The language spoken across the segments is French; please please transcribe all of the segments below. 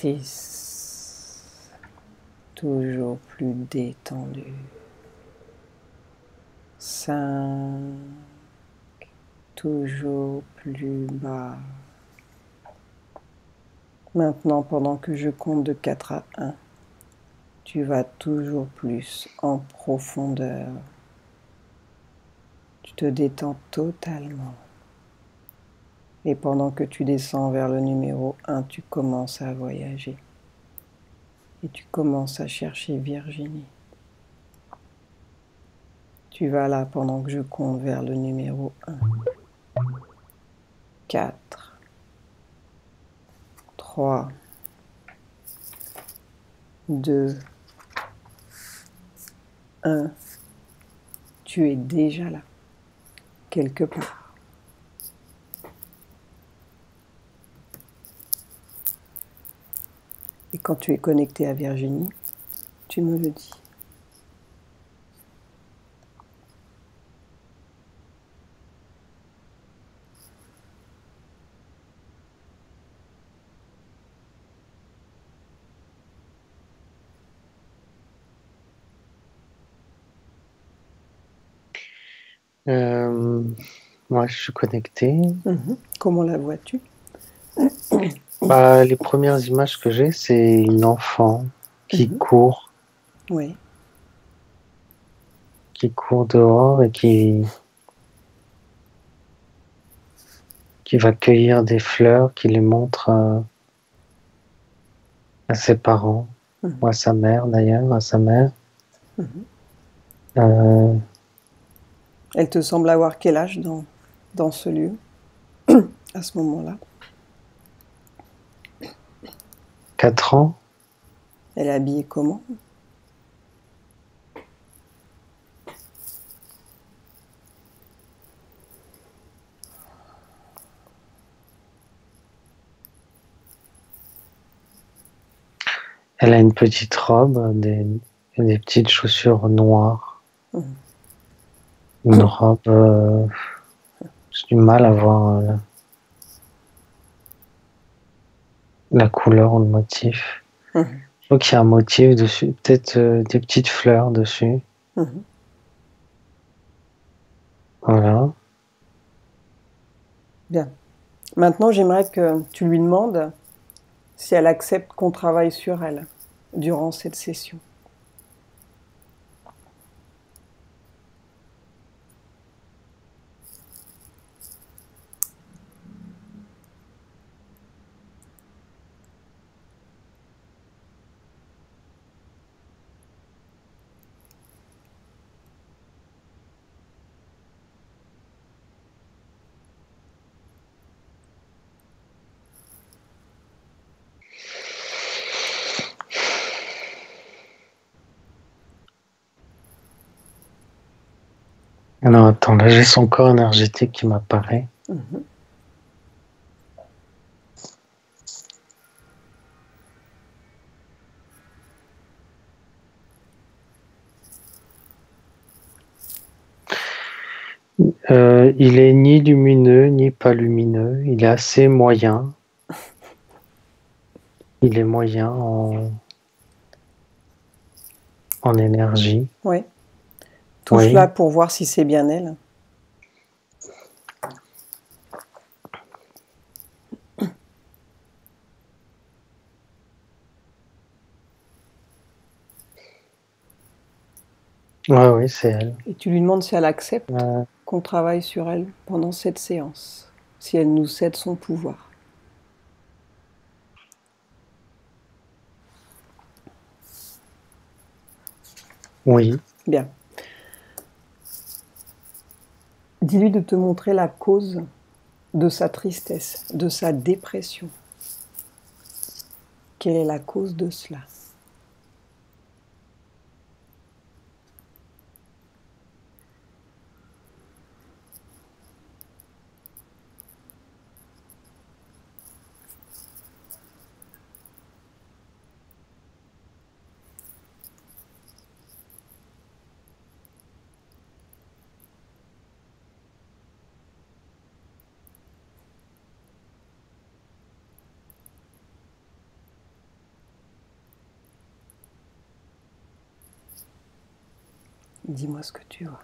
6, toujours plus détendu. 5, toujours plus bas. Maintenant, pendant que je compte de 4 à 1, tu vas toujours plus en profondeur. Tu te détends totalement. Et pendant que tu descends vers le numéro 1, tu commences à voyager. Et tu commences à chercher Virginie. Tu vas là pendant que je compte vers le numéro 1. 4, 3, 2, 1. Tu es déjà là, quelque part. Et quand tu es connecté à Virginie, tu me le dis. Euh, Moi, je suis connecté. Comment la vois-tu? Bah, les premières images que j'ai, c'est une enfant Oui. qui court dehors et qui va cueillir des fleurs, qui les montre à ses parents, ou à sa mère d'ailleurs, à sa mère. Euh, Elle te semble avoir quel âge dans ce lieu, à ce moment-là? 4 ans. Elle est habillée comment? Elle a une petite robe, des petites chaussures noires. Une robe, j'ai du mal à voir la couleur ou le motif. Je crois qu'il y a un motif dessus, peut-être des petites fleurs dessus. Voilà. Bien. Maintenant, j'aimerais que tu lui demandes si elle accepte qu'on travaille sur elle durant cette session. Alors attends, là j'ai son corps énergétique qui m'apparaît. Il est ni lumineux ni pas lumineux, il est assez moyen. Il est moyen en énergie. Oui. Oui. Touche-la pour voir si c'est bien elle. Ouais, oui, c'est elle. Et tu lui demandes si elle accepte qu'on travaille sur elle pendant cette séance, si elle nous cède son pouvoir. Oui. Bien. Dis-lui de te montrer la cause de sa tristesse, de sa dépression. Quelle est la cause de cela? Dis-moi ce que tu vois.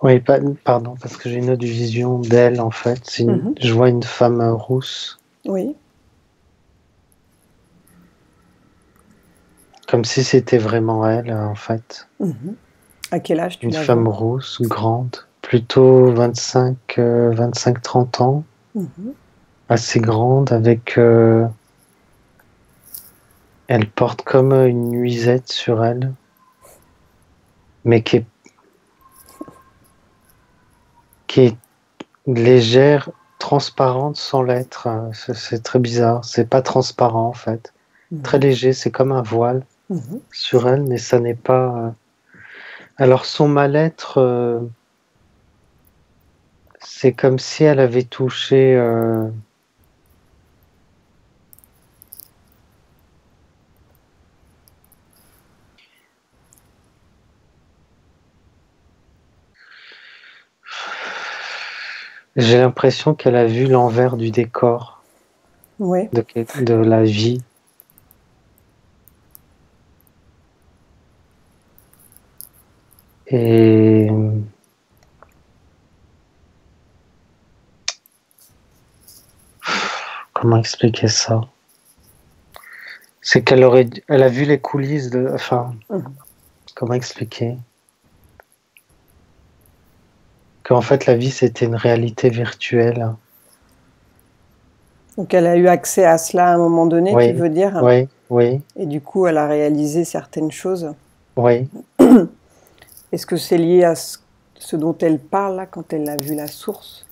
Oui, pardon, parce que j'ai une autre vision d'elle, en fait. Je vois une femme rousse. Oui. Comme si c'était vraiment elle, en fait. À quel âge tu Une la femme vois? rousse, grande, plutôt 25-30 ans. Assez grande, avec... elle porte comme une nuisette sur elle, mais qui est légère, transparente sans l'être. C'est très bizarre. C'est pas transparent, en fait. Très léger, c'est comme un voile sur elle, mais ça n'est pas... Alors, son mal-être, c'est comme si elle avait touché... J'ai l'impression qu'elle a vu l'envers du décor Oui. de la vie. Et comment expliquer ça? C'est elle a vu les coulisses comment expliquer? Qu'en fait la vie c'était une réalité virtuelle. Donc elle a eu accès à cela à un moment donné, tu Oui, veux dire? oui, oui, Et du coup, elle a réalisé certaines choses. oui. Est-ce que c'est lié à ce dont elle parle là, quand elle a vu la source?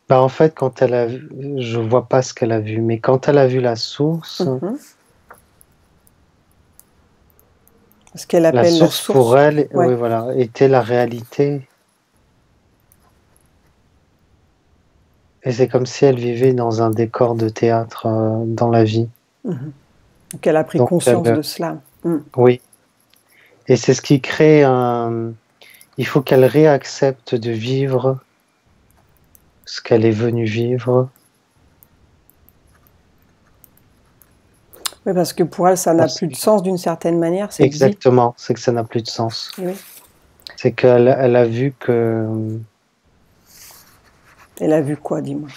Bah en fait quand elle a vu, je vois pas ce qu'elle a vu, mais quand elle a vu la source, Ce qu'elle la appelle la source pour source. elle, Ouais. oui voilà, était la réalité. Et c'est comme si elle vivait dans un décor de théâtre dans la vie. Donc elle a pris Donc, conscience de cela. oui. Et c'est ce qui crée un... Il faut qu'elle réaccepte de vivre ce qu'elle est venue vivre. Oui, parce que pour elle, ça n'a plus de sens d'une certaine manière, cette vie. Exactement, c'est que ça n'a plus de sens. Oui. C'est qu'elle a vu que... Elle a vu quoi, dis-moi?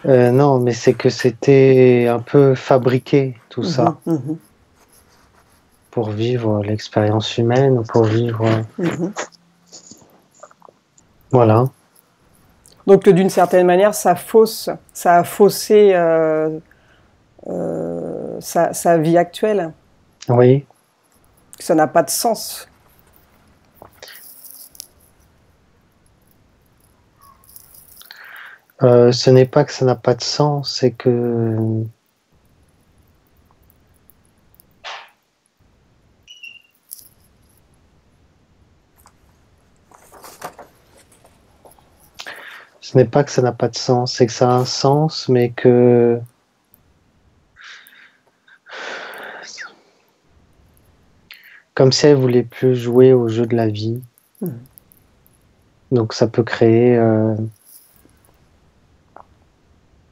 non, mais c'est que c'était un peu fabriqué, tout ça, pour vivre l'expérience humaine, pour vivre... Voilà. Donc d'une certaine manière, ça a faussé sa vie actuelle. Oui. Ça n'a pas de sens. Ce n'est pas que ça n'a pas de sens, c'est que... Ce n'est pas que ça n'a pas de sens, c'est que ça a un sens, mais que... Comme si elle voulait plus jouer au jeu de la vie. Donc ça peut créer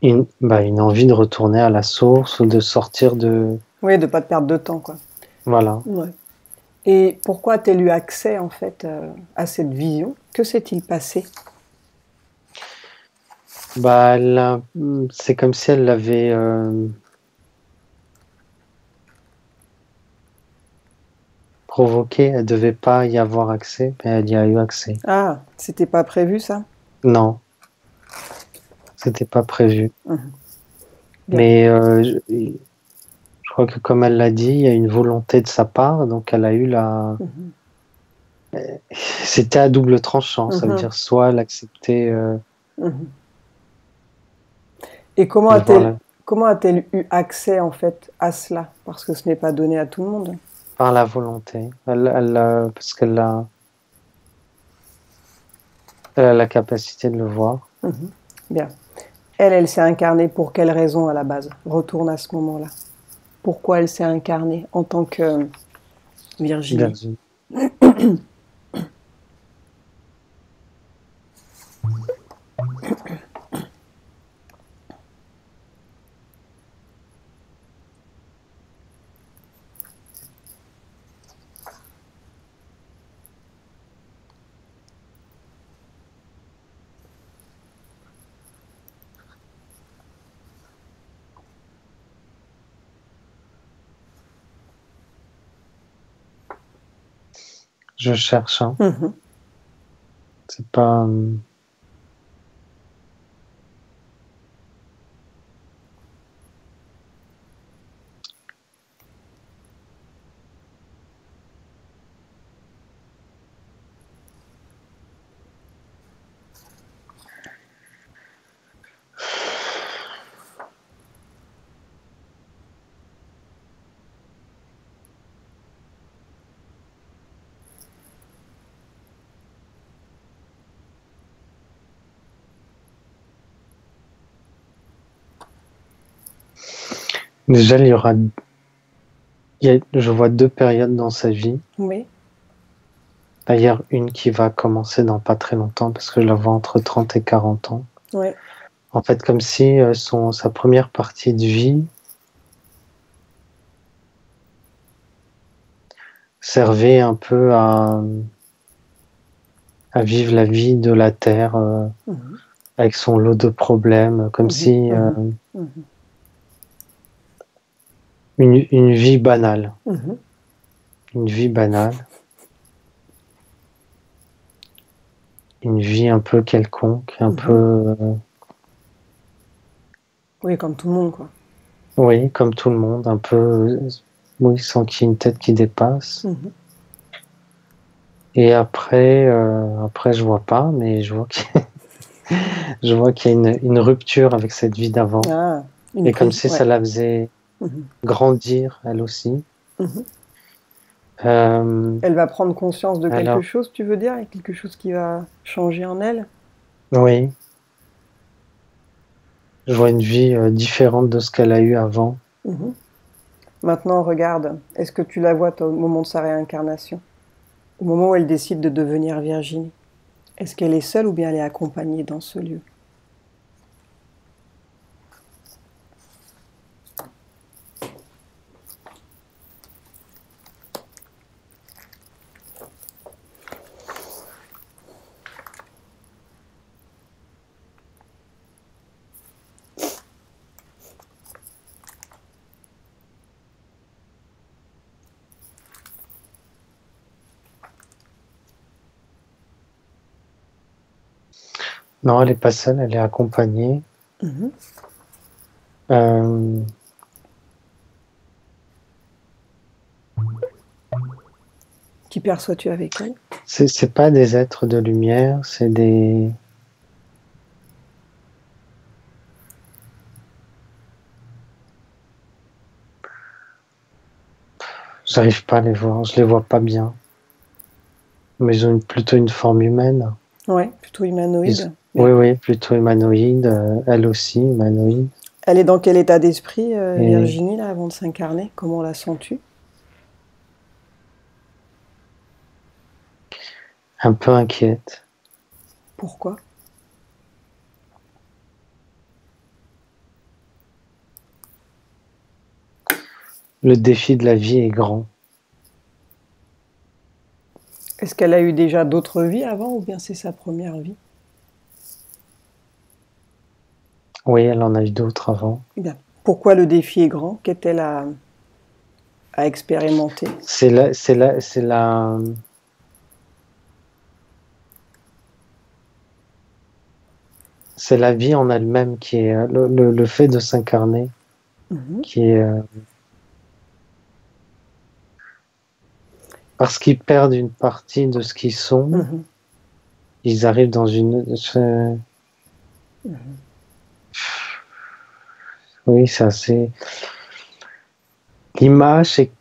une envie de retourner à la source ou de sortir de... Oui, de pas te perdre de temps, quoi. Voilà. Ouais. Et pourquoi as-tu eu accès, en fait, à cette vision? Que s'est-il passé? Bah, c'est comme si elle l'avait provoqué. Elle devait pas y avoir accès, mais elle y a eu accès. Ah, c'était pas prévu, ça? Non, c'était pas prévu. Bien. Mais je crois que comme elle l'a dit, il y a une volonté de sa part, donc elle a eu la... C'était à double tranchant, ça veut dire soit elle acceptait Et comment de voir a-t-elle eu accès, en fait, à cela? Parce que ce n'est pas donné à tout le monde. par la volonté. Parce qu'elle a la capacité de le voir. Bien. Elle s'est incarnée pour quelle raison à la base? Retourne à ce moment-là. Pourquoi elle s'est incarnée en tant que Virginie? Je cherche, hein. Mhm. C'est pas... Déjà, je vois 2 périodes dans sa vie. Oui. D'ailleurs, une qui va commencer dans pas très longtemps, parce que je la vois entre 30 et 40 ans. Ouais. En fait, comme si sa première partie de vie servait un peu à vivre la vie de la Terre Mhm. avec son lot de problèmes, comme Mhm. si Mhm. Mhm. une vie banale. Mhm. Une vie banale. Une vie un peu quelconque, un Mhm. peu... Oui, comme tout le monde, quoi. oui, comme tout le monde, un peu... oui, sans qu'il y ait une tête qui dépasse. Mhm. Et après, je vois pas, mais je vois je vois qu'il y a une rupture avec cette vie d'avant. Ah, une Et comme prise, si ouais. ça la faisait Mhm. grandir, elle aussi. Mhm. Euh, Elle va prendre conscience de quelque alors, chose, tu veux dire? Il y a quelque chose qui va changer en elle? oui, je vois une vie différente de ce qu'elle a eu avant. Mhm. Maintenant, regarde, est-ce que tu la vois toi, au moment de sa réincarnation? Au moment où elle décide de devenir Virginie? Est-ce qu'elle est seule ou bien elle est accompagnée dans ce lieu? Non, elle est pas seule, elle est accompagnée. Mhm. Euh, Qui perçois-tu avec elle? c'est pas des êtres de lumière, c'est des... J'arrive pas à les voir, je les vois pas bien. Mais ils ont plutôt une forme humaine. Ouais, plutôt humanoïde. Oui, Mais oui, plutôt humanoïde. Elle aussi, humanoïde. elle est dans quel état d'esprit, Et Virginie, là, avant de s'incarner? Comment la sens-tu? un peu inquiète. Pourquoi? Le défi de la vie est grand. Est-ce qu'elle a eu déjà d'autres vies avant ou bien c'est sa première vie? Oui, elle en a eu d'autres avant. Eh bien, pourquoi le défi est grand? Qu'est-elle à expérimenter? C'est la vie en elle-même qui est le fait de s'incarner, Mhm. qui est parce qu'ils perdent une partie de ce qu'ils sont, Mhm. ils arrivent dans une. Mhm. Oui, c'est assez. L'image, c'est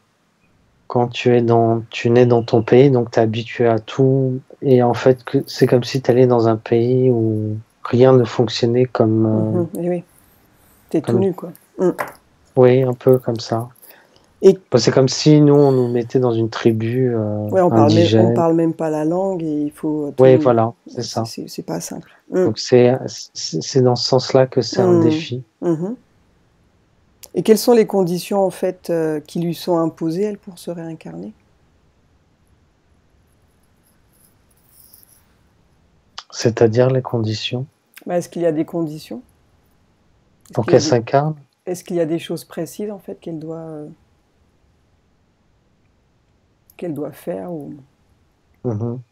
quand tu nais dans ton pays, donc tu es habitué à tout, et en fait, c'est comme si tu allais dans un pays où rien ne fonctionnait Mhm. Eh oui, t'es tout comme, nu, quoi. Mm. oui, un peu comme ça. Et Bon, c'est comme si nous, on nous mettait dans une tribu ouais, on indigène. parle même pas la langue et il faut Oui, tout. voilà, c'est Ouais, ça. c'est pas simple. Mm. Donc c'est dans ce sens-là que c'est un Mm. défi. Mhm. Et quelles sont les conditions en fait qui lui sont imposées, elle, pour se réincarner? C'est-à-dire les conditions Bah, est-ce qu'il y a des conditions? Est-ce pour qu'il y a qu'elle des, s'incarne. est-ce qu'il y a des choses précises en fait qu'elle doit faire ou... Mhm.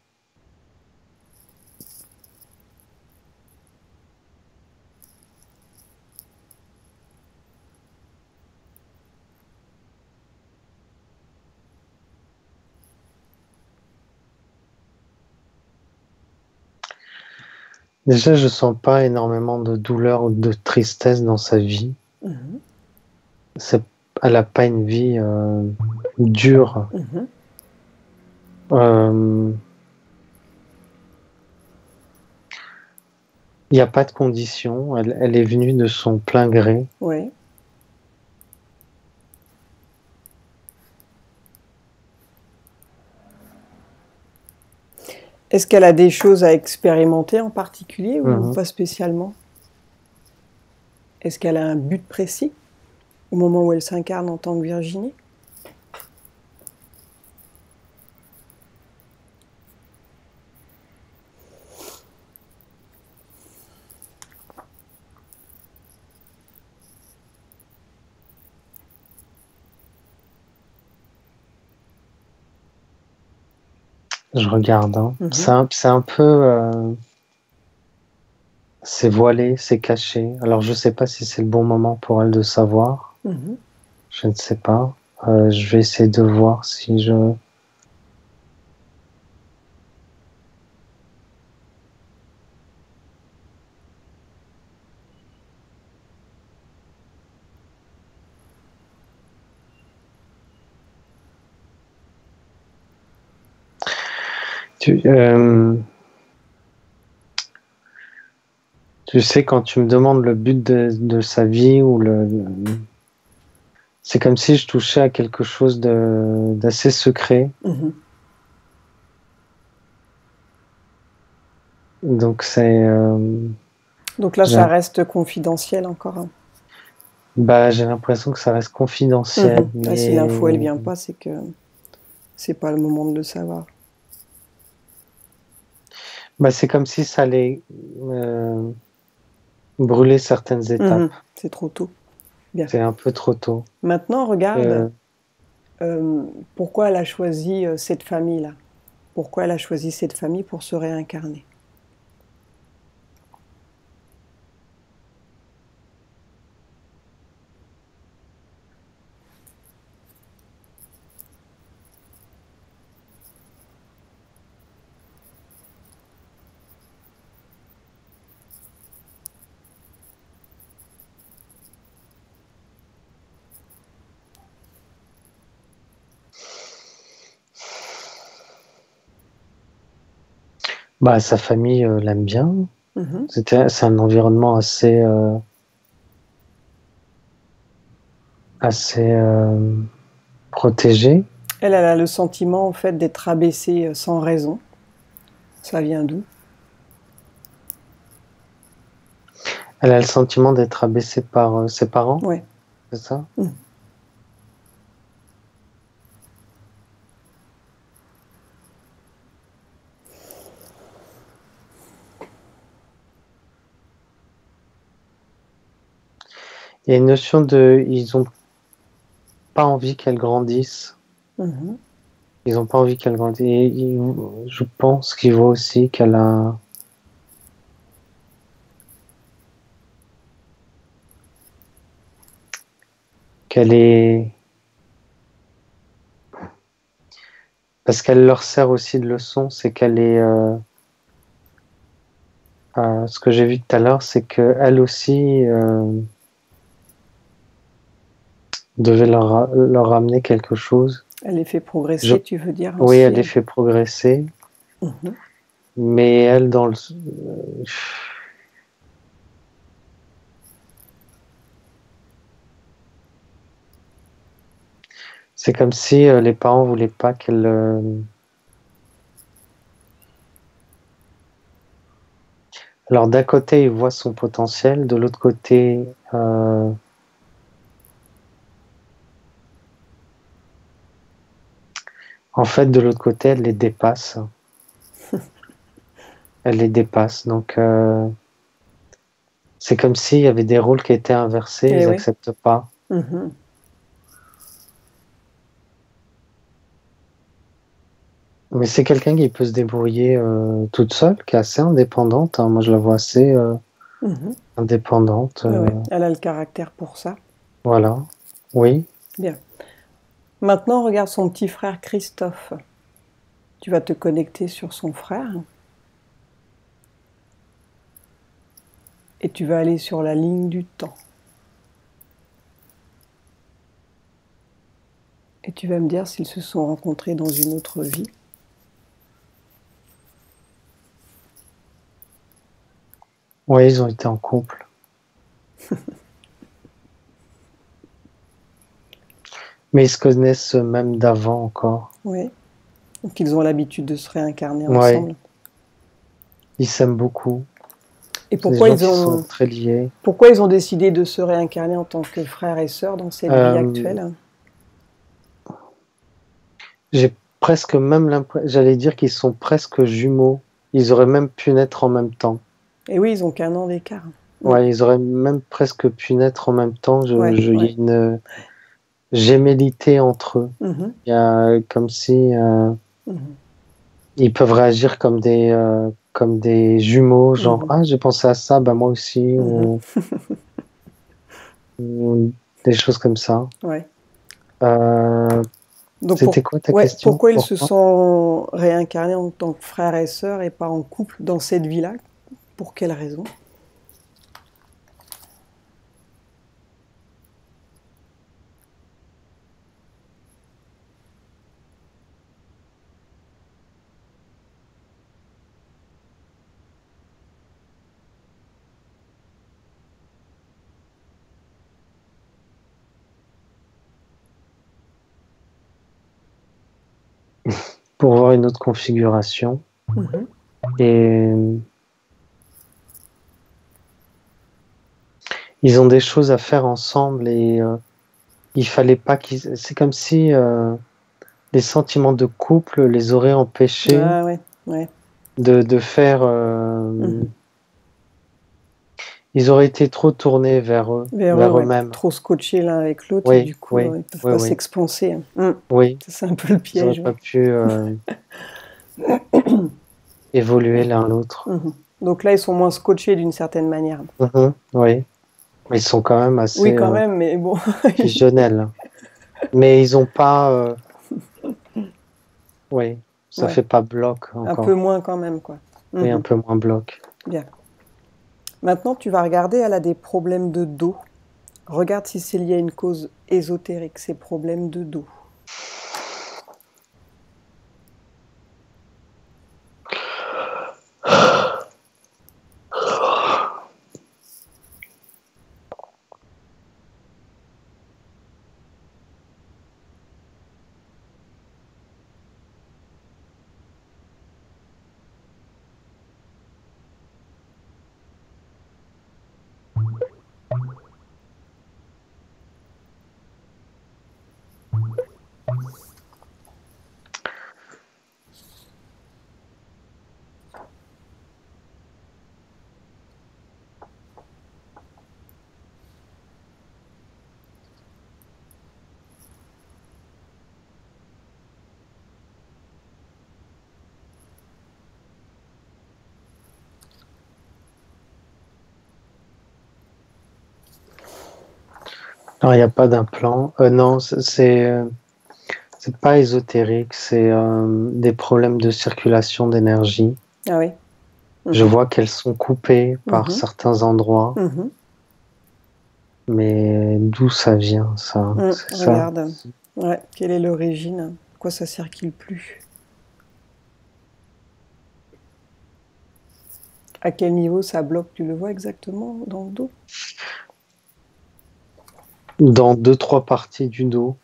Déjà, je sens pas énormément de douleur ou de tristesse dans sa vie. Mhm. Elle a pas une vie dure. Mhm. Euh, Il n'y a pas de condition. Elle est venue de son plein gré. Oui. Est-ce qu'elle a des choses à expérimenter en particulier ou Mhm. pas spécialement? Est-ce qu'elle a un but précis au moment où elle s'incarne en tant que Virginie? Je regarde. Hein. Mhm. C'est un peu, c'est voilé, c'est caché. Alors je sais pas si c'est le bon moment pour elle de savoir. Mhm. Je ne sais pas. Je vais essayer de voir si je. Tu, euh, Tu sais, quand tu me demandes le but de sa vie ou c'est comme si je touchais à quelque chose d'assez secret. Mhm. Donc c'est, Donc là, j'ai, ça reste confidentiel encore, hein. bah, j'ai l'impression que ça reste confidentiel, Mhm. Ah, si mais l'info elle vient pas, c'est que c'est pas le moment de le savoir. bah, c'est comme si ça allait euh, brûler certaines Mhm. étapes. C'est trop tôt. Bien. C'est un peu trop tôt. Maintenant, regarde, Euh, pourquoi elle a choisi cette famille-là. Pourquoi elle a choisi cette famille pour se réincarner. Bah, sa famille l'aime bien. Mhm. C'est un environnement assez protégé. Elle a le sentiment en fait d'être abaissée sans raison. Ça vient d'où? Elle a le sentiment d'être abaissée par ses parents, Ouais. c'est ça? Mhm. Il y a une notion de, ils ont pas envie qu'elle grandisse. Mhm. Ils ont pas envie qu'elle grandisse. Je pense qu'il voit aussi qu'elle est, parce qu'elle leur sert aussi de leçon, c'est qu'elle est, ce que j'ai vu tout à l'heure, c'est que elle aussi devait leur ramener quelque chose. Elle les fait Je, progresser, tu veux dire oui, elle les aussi. fait progresser, Mhm. mais elle dans le, c'est comme si les parents voulaient pas qu'elle, alors d'un côté ils voient son potentiel, de l'autre côté, en fait, de l'autre côté, elle les dépasse. Elle les dépasse. Donc, c'est comme s'il y avait des rôles qui étaient inversés, Eh ils oui. n'acceptent pas. Mhm. Mais c'est quelqu'un qui peut se débrouiller toute seule, qui est assez indépendante, hein. Moi, je la vois assez indépendante. Ouais. Elle a le caractère pour ça. Voilà. Oui. Bien. Maintenant, regarde son petit frère Christophe. Tu vas te connecter sur son frère. Et tu vas aller sur la ligne du temps. Et tu vas me dire s'ils se sont rencontrés dans une autre vie. Oui, ils ont été en couple. Mais ils se connaissent même d'avant encore. Oui. Donc ils ont l'habitude de se réincarner Ouais. ensemble. Ils s'aiment beaucoup. Et C'est des gens qui sont très liés. pourquoi ils ont décidé de se réincarner en tant que frère et sœur dans cette vie actuelle? J'ai presque même l'impression, j'allais dire qu'ils sont presque jumeaux. Ils auraient même pu naître en même temps. Et oui, ils ont qu'1 an d'écart. Ouais, ils auraient même presque pu naître en même temps. Ouais, Il y a une gémellité entre eux. Il y a comme si ils peuvent réagir comme des jumeaux, genre ah j'ai pensé à ça, bah moi aussi, ou des choses comme ça. Ouais. Donc c'était quoi ta question? Pourquoi ils se sont réincarnés en tant que frères et sœurs et pas en couple dans cette vie-là? Pour quelle raison? Pour voir une autre configuration. Et ils ont des choses à faire ensemble et il fallait pas qu'ils. C'est comme si les sentiments de couple les auraient empêchés de faire. Ils auraient été trop tournés vers eux-mêmes. Trop scotchés l'un avec l'autre et du coup ils peuvent pas s'expanser. Oui. C'est un peu le piège. Ils n'auraient pas pu évoluer l'un l'autre. Donc là, ils sont moins scotchés d'une certaine manière. Oui. Ils sont quand même assez. Oui, quand même, mais bon. Fusionnels. Mais ils n'ont pas. Oui, ça fait pas bloc encore. Un peu moins quand même, quoi. Oui, un peu moins bloc. Bien. Maintenant, tu vas regarder, elle a des problèmes de dos. Regarde si c'est lié à une cause ésotérique, ces problèmes de dos. Non, il n'y a pas d'implant. Non, c'est pas ésotérique, c'est des problèmes de circulation d'énergie. Ah oui. Je vois qu'elles sont coupées par certains endroits. Mais d'où ça vient, ça? Regarde. Ouais, quelle est l'origine? Pourquoi ça circule plus? À quel niveau ça bloque? Tu le vois exactement dans le dos? Dans 2-3 parties du dos.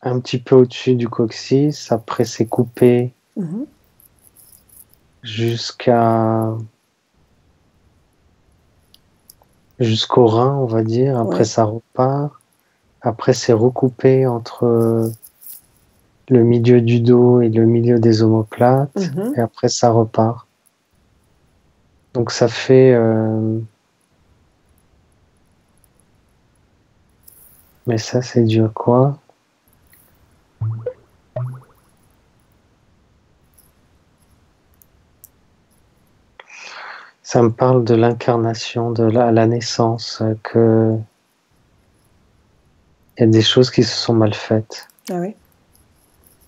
Un petit peu au-dessus du coccyx, après c'est coupé jusqu'au rein, on va dire. Après ça repart. Après c'est recoupé entre le milieu du dos et le milieu des omoplates. Et après ça repart. Donc ça fait... Mais ça c'est dû à quoi? Ça me parle de l'incarnation, de la naissance, que il y a des choses qui se sont mal faites. Ah oui?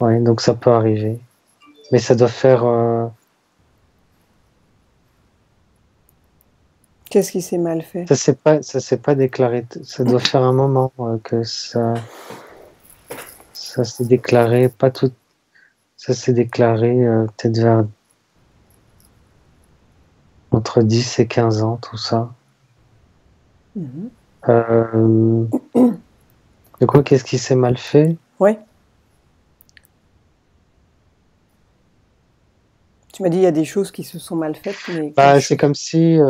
Oui, donc ça peut arriver. Mais ça doit faire... Qu'est-ce qui s'est mal fait? Ça s'est pas déclaré. Ça doit faire un moment que ça s'est déclaré, pas tout. Ça s'est déclaré peut-être vers entre 10 et 15 ans, tout ça. De quoi, qu'est-ce qui s'est mal fait? Oui. Tu m'as dit il y a des choses qui se sont mal faites, mais C'est comme si il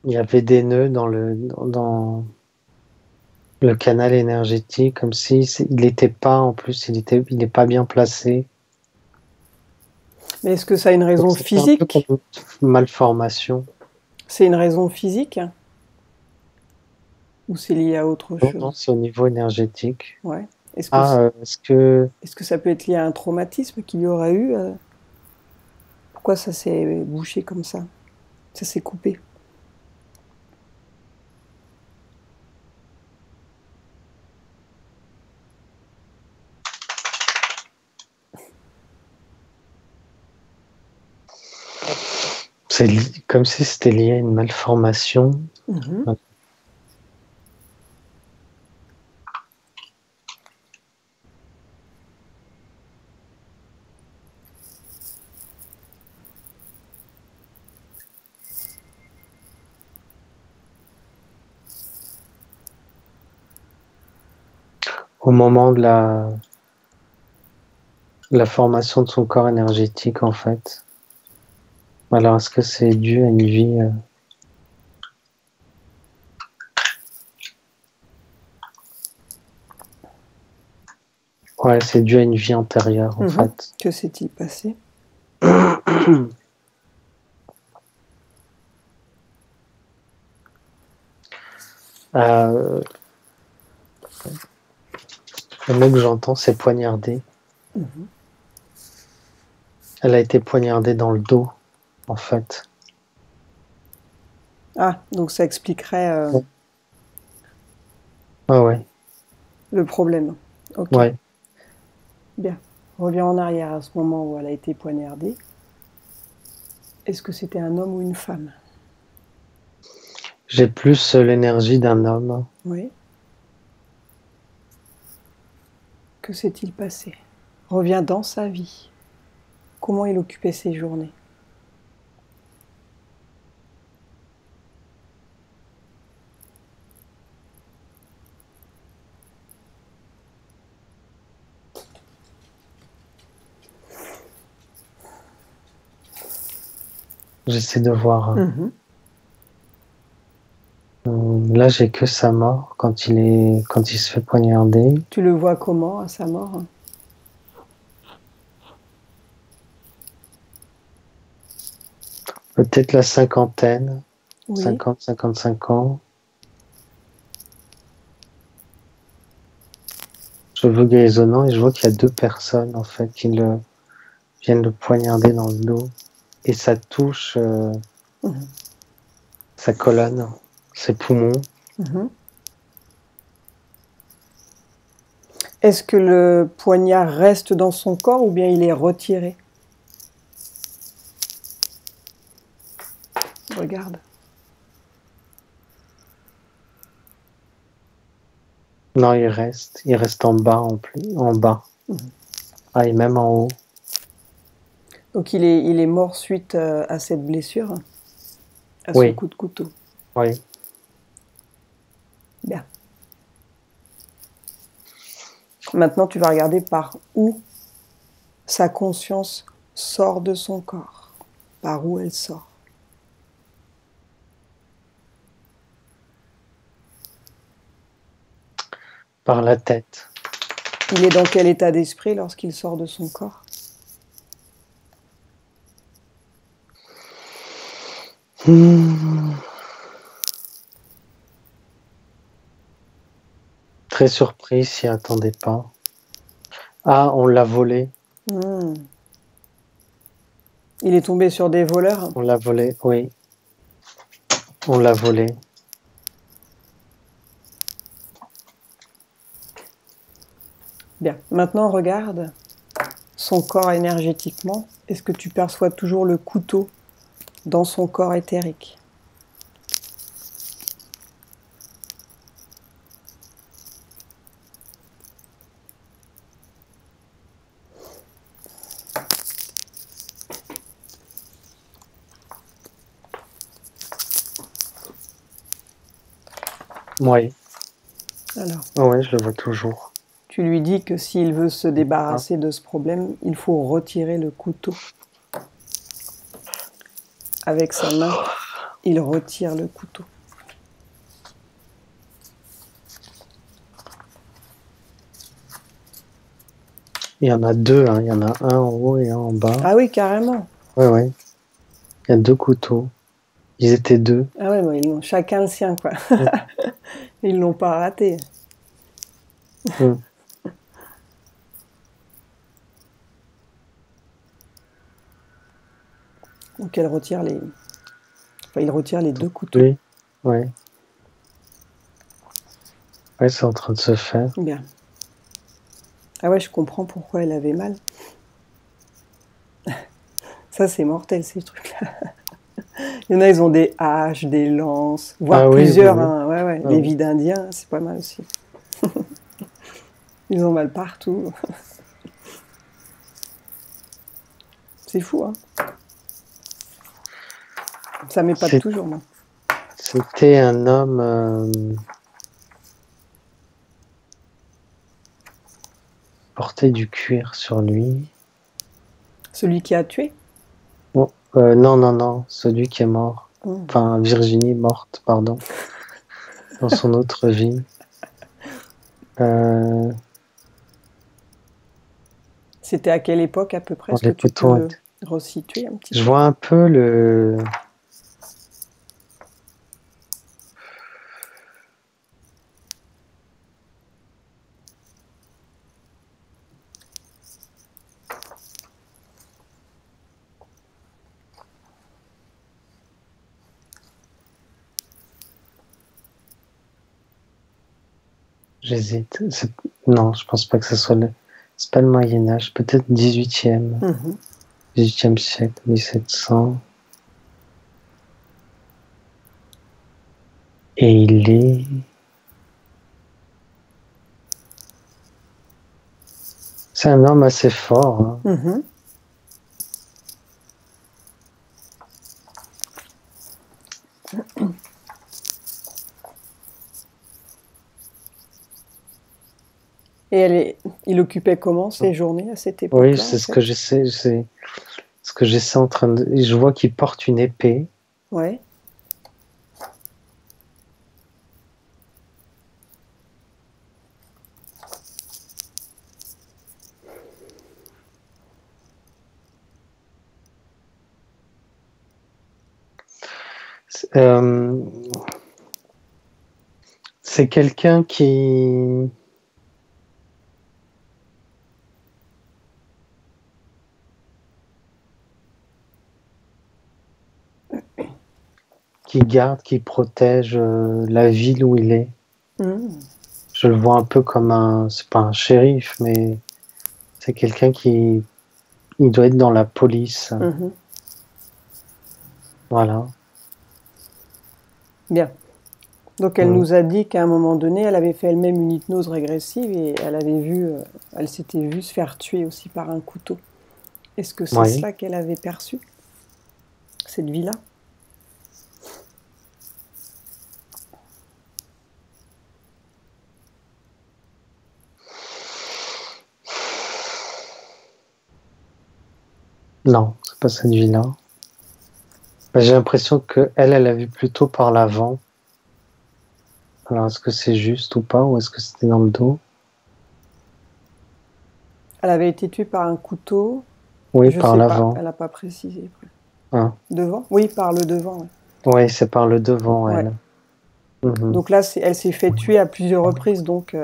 y avait des nœuds dans le canal énergétique, comme si il n'était pas, en plus, il n'est pas bien placé. Mais est-ce que ça a une raison physique? Un peu comme une malformation. C'est une raison physique? Ou c'est lié à autre chose? Non, c'est au niveau énergétique. Ouais. Est-ce que ça peut être lié à un traumatisme qu'il y aurait eu? Pourquoi ça s'est bouché comme ça? Ça s'est coupé? C'est comme si c'était lié à une malformation. Au moment de la formation de son corps énergétique, en fait. Alors, est-ce que c'est dû à une vie Ouais, c'est dû à une vie antérieure, en fait. Que s'est-il passé? Le mot que j'entends, c'est poignarder. Elle a été poignardée dans le dos, en fait. Ah, donc ça expliquerait Ouais. Le problème. Ok. Ouais. Bien. Reviens en arrière à ce moment où elle a été poignardée. Est-ce que c'était un homme ou une femme? J'ai plus l'énergie d'un homme. Oui. Que s'est-il passé? Reviens dans sa vie. Comment il occupait ses journées? J'essaie de voir. Là, j'ai que sa mort quand il se fait poignarder. Tu le vois comment à sa mort? Peut-être la cinquantaine. Oui. 50, 55 ans. Cheveux grisonnants et je vois qu'il y a deux personnes, en fait, qui viennent le poignarder dans le dos. Et ça touche sa colonne, ses poumons. Est-ce que le poignard reste dans son corps ou bien il est retiré? Regarde. Non, il reste en bas, en bas. Ah, et même en haut. Donc il est mort suite à cette blessure? À ce coup de couteau? Oui. Bien. Maintenant, tu vas regarder par où sa conscience sort de son corps. Par où elle sort. Par la tête. Il est dans quel état d'esprit lorsqu'il sort de son corps? Très surpris, s'y attendait pas. Ah, on l'a volé. Il est tombé sur des voleurs? On l'a volé, oui. On l'a volé. Bien. Maintenant, regarde son corps énergétiquement. Est-ce que tu perçois toujours le couteau dans son corps éthérique? Oui. Alors, Oui, je le vois toujours. tu lui dis que s'il veut se débarrasser de ce problème, il faut retirer le couteau. Avec sa main, il retire le couteau. Il y en a deux, hein. Il y en a un en haut et un en bas. Ah oui, carrément. Oui, oui. Il y a deux couteaux. Ils étaient deux. Ah ouais, bah, ils ont chacun le sien, quoi. Ils l'ont pas raté. Donc elle retire les... Enfin, il retire les deux couteaux. Oui, oui. Oui, c'est en train de se faire. Bien. Ah ouais, je comprends pourquoi elle avait mal. Ça, c'est mortel, ces trucs-là. Il y en a, ils ont des haches, des lances, voire plusieurs. Oui. Hein. Ouais, ouais. Les vies d'Indiens, c'est pas mal aussi. Ils ont mal partout. C'est fou, hein. Ça m'épate toujours, moi. C'était un homme portait du cuir sur lui. Celui qui a tué? Oh, non, non, non, celui qui est mort. Enfin, Virginie morte, pardon. Dans son autre vie. C'était à quelle époque à peu près? Est-ce que tu peux resituer un petit peu? Je vois un peu le... J'hésite. Non, je pense pas que ce soit le... C'est pas le Moyen-Âge, peut-être 18e. 18e siècle, 1700. Et il est... C'est un homme assez fort. Hein. Et il occupait comment ses journées à cette époque-là? Oui, c'est ce que j'essaie. C'est ce que j'essaie en train de. Je vois qu'il porte une épée. Ouais. C'est quelqu'un qui garde, qui protège la ville où il est. Je le vois un peu comme un, c'est pas un shérif, mais c'est quelqu'un qui, il doit être dans la police. Voilà. Bien. Donc elle nous a dit qu'à un moment donné, elle avait fait elle-même une hypnose régressive et elle avait vu, elle s'était vue se faire tuer aussi par un couteau. Est-ce que c'est cela qu'elle avait perçu, cette vie-là? Non, c'est pas cette vie-là. J'ai l'impression que elle a vu plutôt par l'avant. Alors, est-ce que c'est juste ou pas, ou est-ce que c'était dans le dos? Elle avait été tuée par un couteau. Oui, par l'avant. Elle n'a pas précisé. Hein? Devant? Oui, par le devant. Oui, c'est par le devant, elle. Donc là, elle s'est fait tuer à plusieurs reprises, donc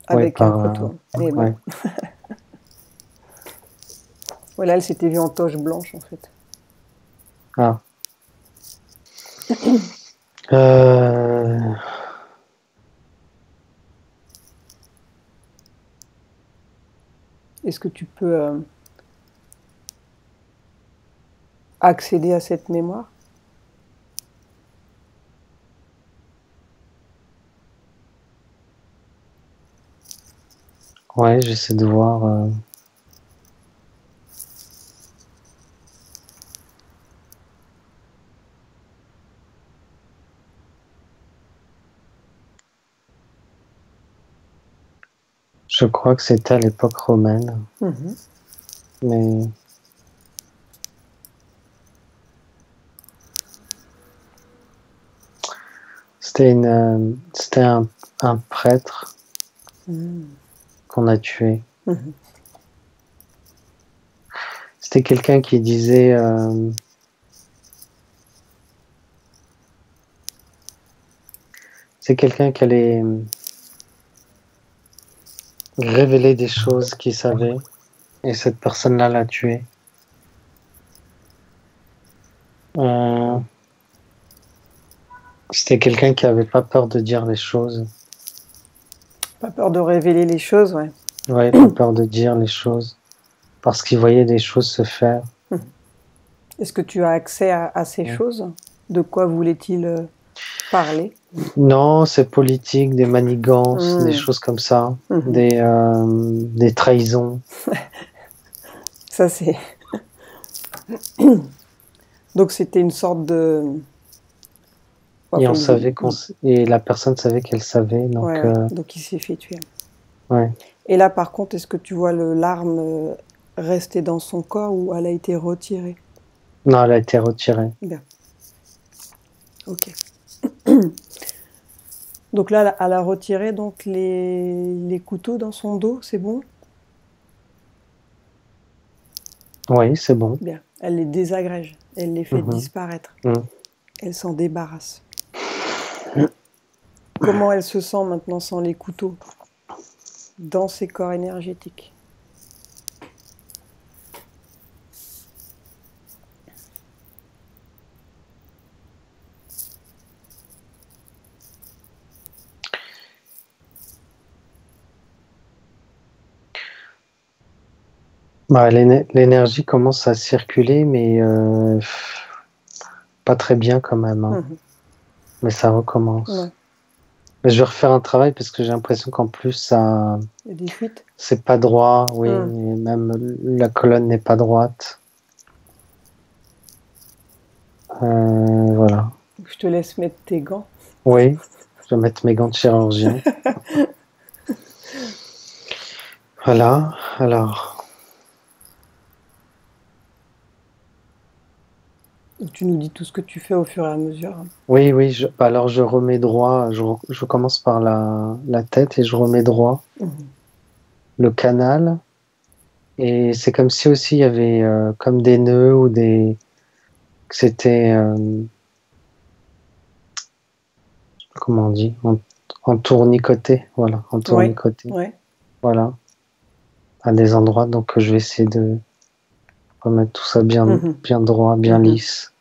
avec un couteau. Mais bon. Voilà, elle s'était vue en toche blanche, en fait. Ah. Est-ce que tu peux accéder à cette mémoire? Ouais, j'essaie de voir. Je crois que c'était à l'époque romaine. Mais c'était un prêtre qu'on a tué. C'était quelqu'un qui disait c'est quelqu'un qui allait révéler des choses qu'il savait, et cette personne-là l'a tué. C'était quelqu'un qui avait pas peur de dire les choses. Pas peur de révéler les choses, ouais. Ouais, pas peur de dire les choses, parce qu'il voyait des choses se faire. Est-ce que tu as accès à ces choses? De quoi voulait-il parler? Non, c'est politique, des manigances, des choses comme ça, des trahisons. Ça, c'est... Donc, c'était une sorte de... Et on savait et la personne savait qu'elle savait, donc... donc il s'est fait tuer. Ouais. Et là, par contre, est-ce que tu vois l'arme rester dans son corps ou elle a été retirée? Non, elle a été retirée. Bien. Ok. Donc là, elle a retiré donc les couteaux dans son dos, c'est bon? Oui, c'est bon. Bien. Elle les désagrège, elle les fait disparaître. Elle s'en débarrasse. Comment elle se sent maintenant sans les couteaux dans ses corps énergétiques? Bah, l'énergie commence à circuler, mais pas très bien quand même. Hein. Mais ça recommence. Ouais. Mais je vais refaire un travail parce que j'ai l'impression qu'en plus, ça... Il y a des fuites. C'est pas droit, oui. Et même la colonne n'est pas droite. Voilà. Je te laisse mettre tes gants. Oui, je vais mettre mes gants de chirurgien. Voilà, alors... Tu nous dis tout ce que tu fais au fur et à mesure. Oui, alors je remets droit, je commence par la tête et je remets droit le canal. Et c'est comme si aussi il y avait comme des nœuds ou des... C'était... comment on dit? En tournicoté, voilà, en tournicoté. Ouais. Voilà. À des endroits, donc je vais essayer de remettre tout ça bien droit, bien lisse.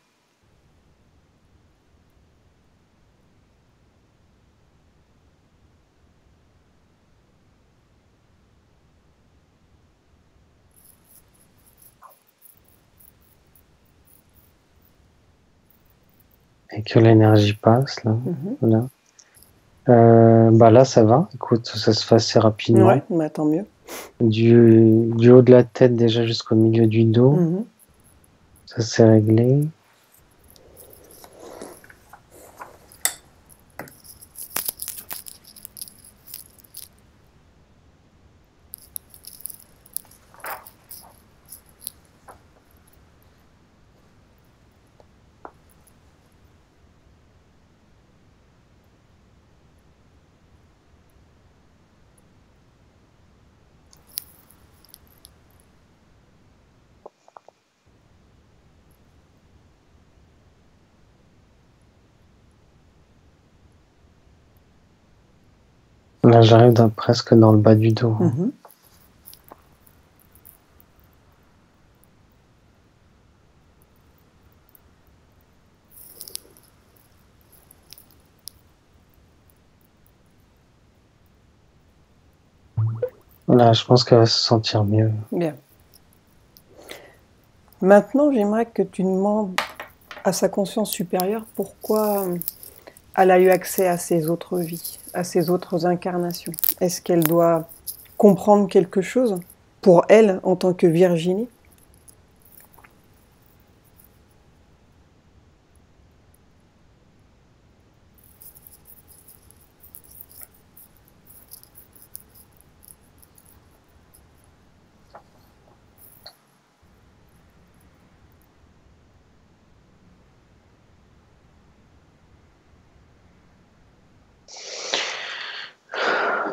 Et que l'énergie passe, là. Voilà. Bah là, ça va. Écoute, ça se fait assez rapidement. Ouais, bah, tant mieux. Du haut de la tête déjà jusqu'au milieu du dos. Ça s'est réglé. Là, j'arrive presque dans le bas du dos. Mmh. Là, je pense qu'elle va se sentir mieux. Bien. Maintenant, j'aimerais que tu demandes à sa conscience supérieure pourquoi elle a eu accès à ces autres vies, à ces autres incarnations. Est-ce qu'elle doit comprendre quelque chose pour elle en tant que Virginie?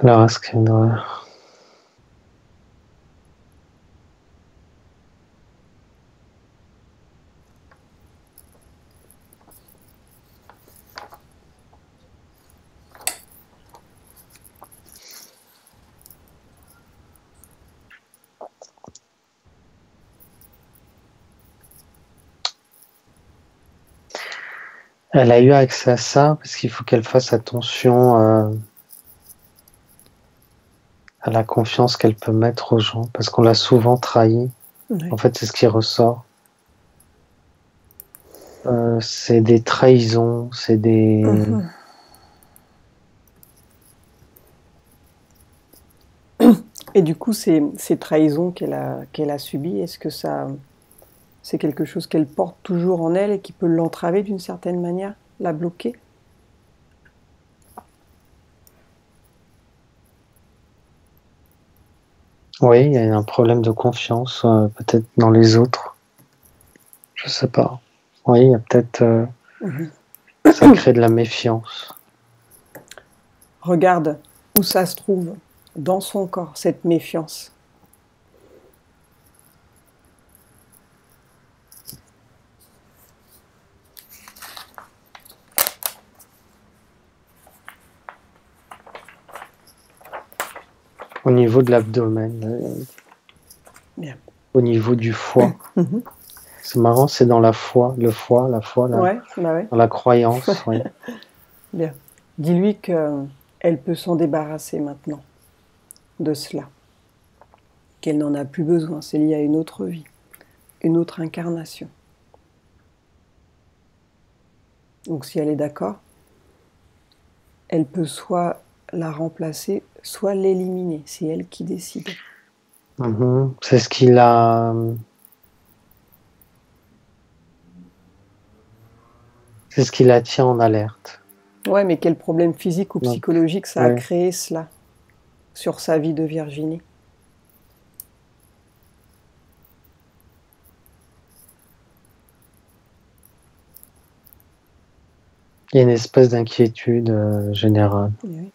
Alors, est-ce qu'elle doit... Elle a eu accès à ça parce qu'il faut qu'elle fasse attention à la confiance qu'elle peut mettre aux gens, parce qu'on l'a souvent trahi. Oui. En fait, c'est ce qui ressort. C'est des trahisons, c'est des... Et du coup, ces trahisons qu'elle a subies, est-ce que c'est quelque chose qu'elle porte toujours en elle et qui peut l'entraver d'une certaine manière, la bloquer? Oui, il y a un problème de confiance, peut-être dans les autres. Je sais pas. Oui, il y a peut-être... ça crée de la méfiance. Regarde où ça se trouve dans son corps, cette méfiance. Au niveau de l'abdomen, Bien. Au niveau du foie. C'est marrant, c'est dans la foi, le foie, la foi, Ouais, bah ouais. dans la croyance. Oui. Bien. Dis-lui qu'elle peut s'en débarrasser maintenant de cela, qu'elle n'en a plus besoin, c'est lié à une autre vie, une autre incarnation. Donc si elle est d'accord, elle peut soit la remplacer, soit l'éliminer, c'est elle qui décide. C'est ce qu'il a... C'est ce qui la tient en alerte. Ouais, mais quel problème physique ou psychologique ça a créé cela sur sa vie de Virginie? Il y a une espèce d'inquiétude générale. Oui.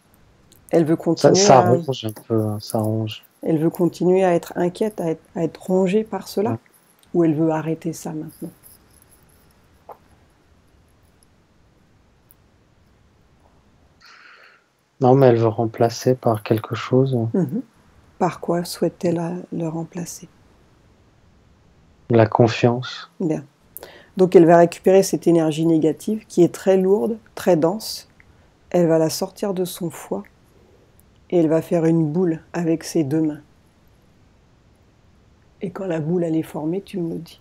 Elle veut continuer ça ronge un peu, ça ronge. Elle veut continuer à être inquiète, à être rongée par cela? Ou elle veut arrêter ça maintenant? Non, mais elle veut remplacer par quelque chose. Par quoi souhaite-t-elle le remplacer? La confiance. Bien. Donc elle va récupérer cette énergie négative qui est très lourde, très dense. Elle va la sortir de son foie et elle va faire une boule avec ses deux mains. Et quand la boule elle est formée, tu me le dis.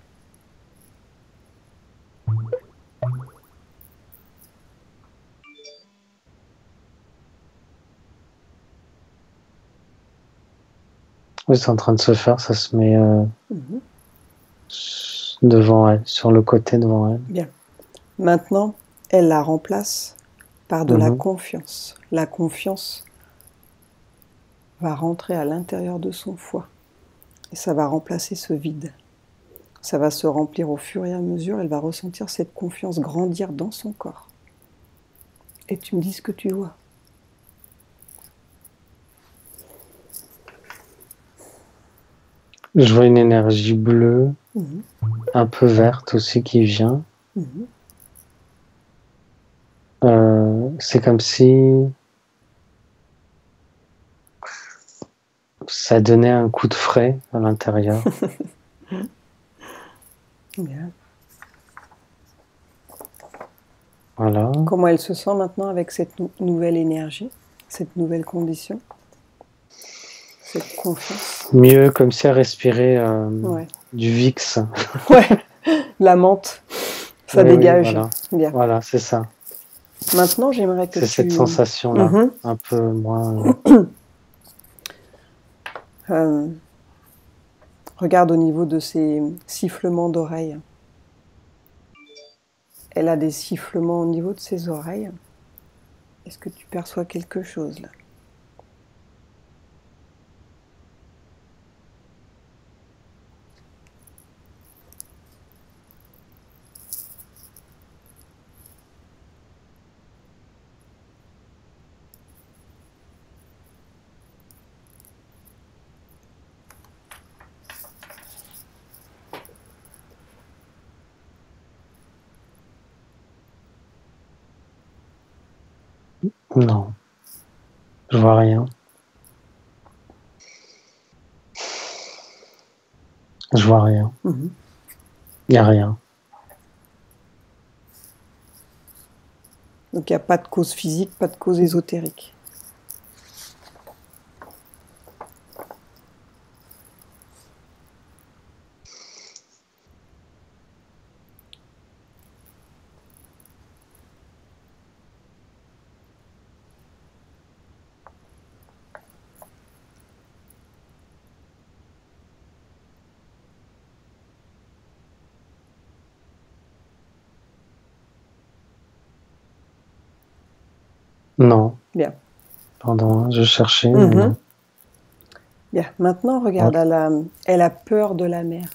Oui, c'est en train de se faire, ça se met devant elle, sur le côté devant elle. Bien. Maintenant, elle la remplace par de la confiance. La confiance va rentrer à l'intérieur de son foie et ça va remplacer ce vide. Ça va se remplir au fur et à mesure, elle va ressentir cette confiance grandir dans son corps. Et tu me dis ce que tu vois. Je vois une énergie bleue, un peu verte aussi qui vient. C'est comme si Ça donnait un coup de frais à l'intérieur. Bien. Voilà. Comment elle se sent maintenant avec cette nouvelle énergie, cette nouvelle condition, cette confiance? Mieux, comme si elle respirait Ouais. du VIX. Ouais, la menthe, ça Oui, dégage. voilà. Bien. Voilà, c'est ça. Maintenant, j'aimerais que c'est tu... cette sensation-là, un peu moins... regarde au niveau de ses sifflements d'oreilles. Elle a des sifflements au niveau de ses oreilles. Est-ce que tu perçois quelque chose là? Non, je vois rien. Je vois rien. Il n'y a rien. Donc il n'y a pas de cause physique, pas de cause ésotérique. Non. Bien. Pardon, je cherchais, mais non. Bien. Maintenant, regarde, elle a peur de la mer.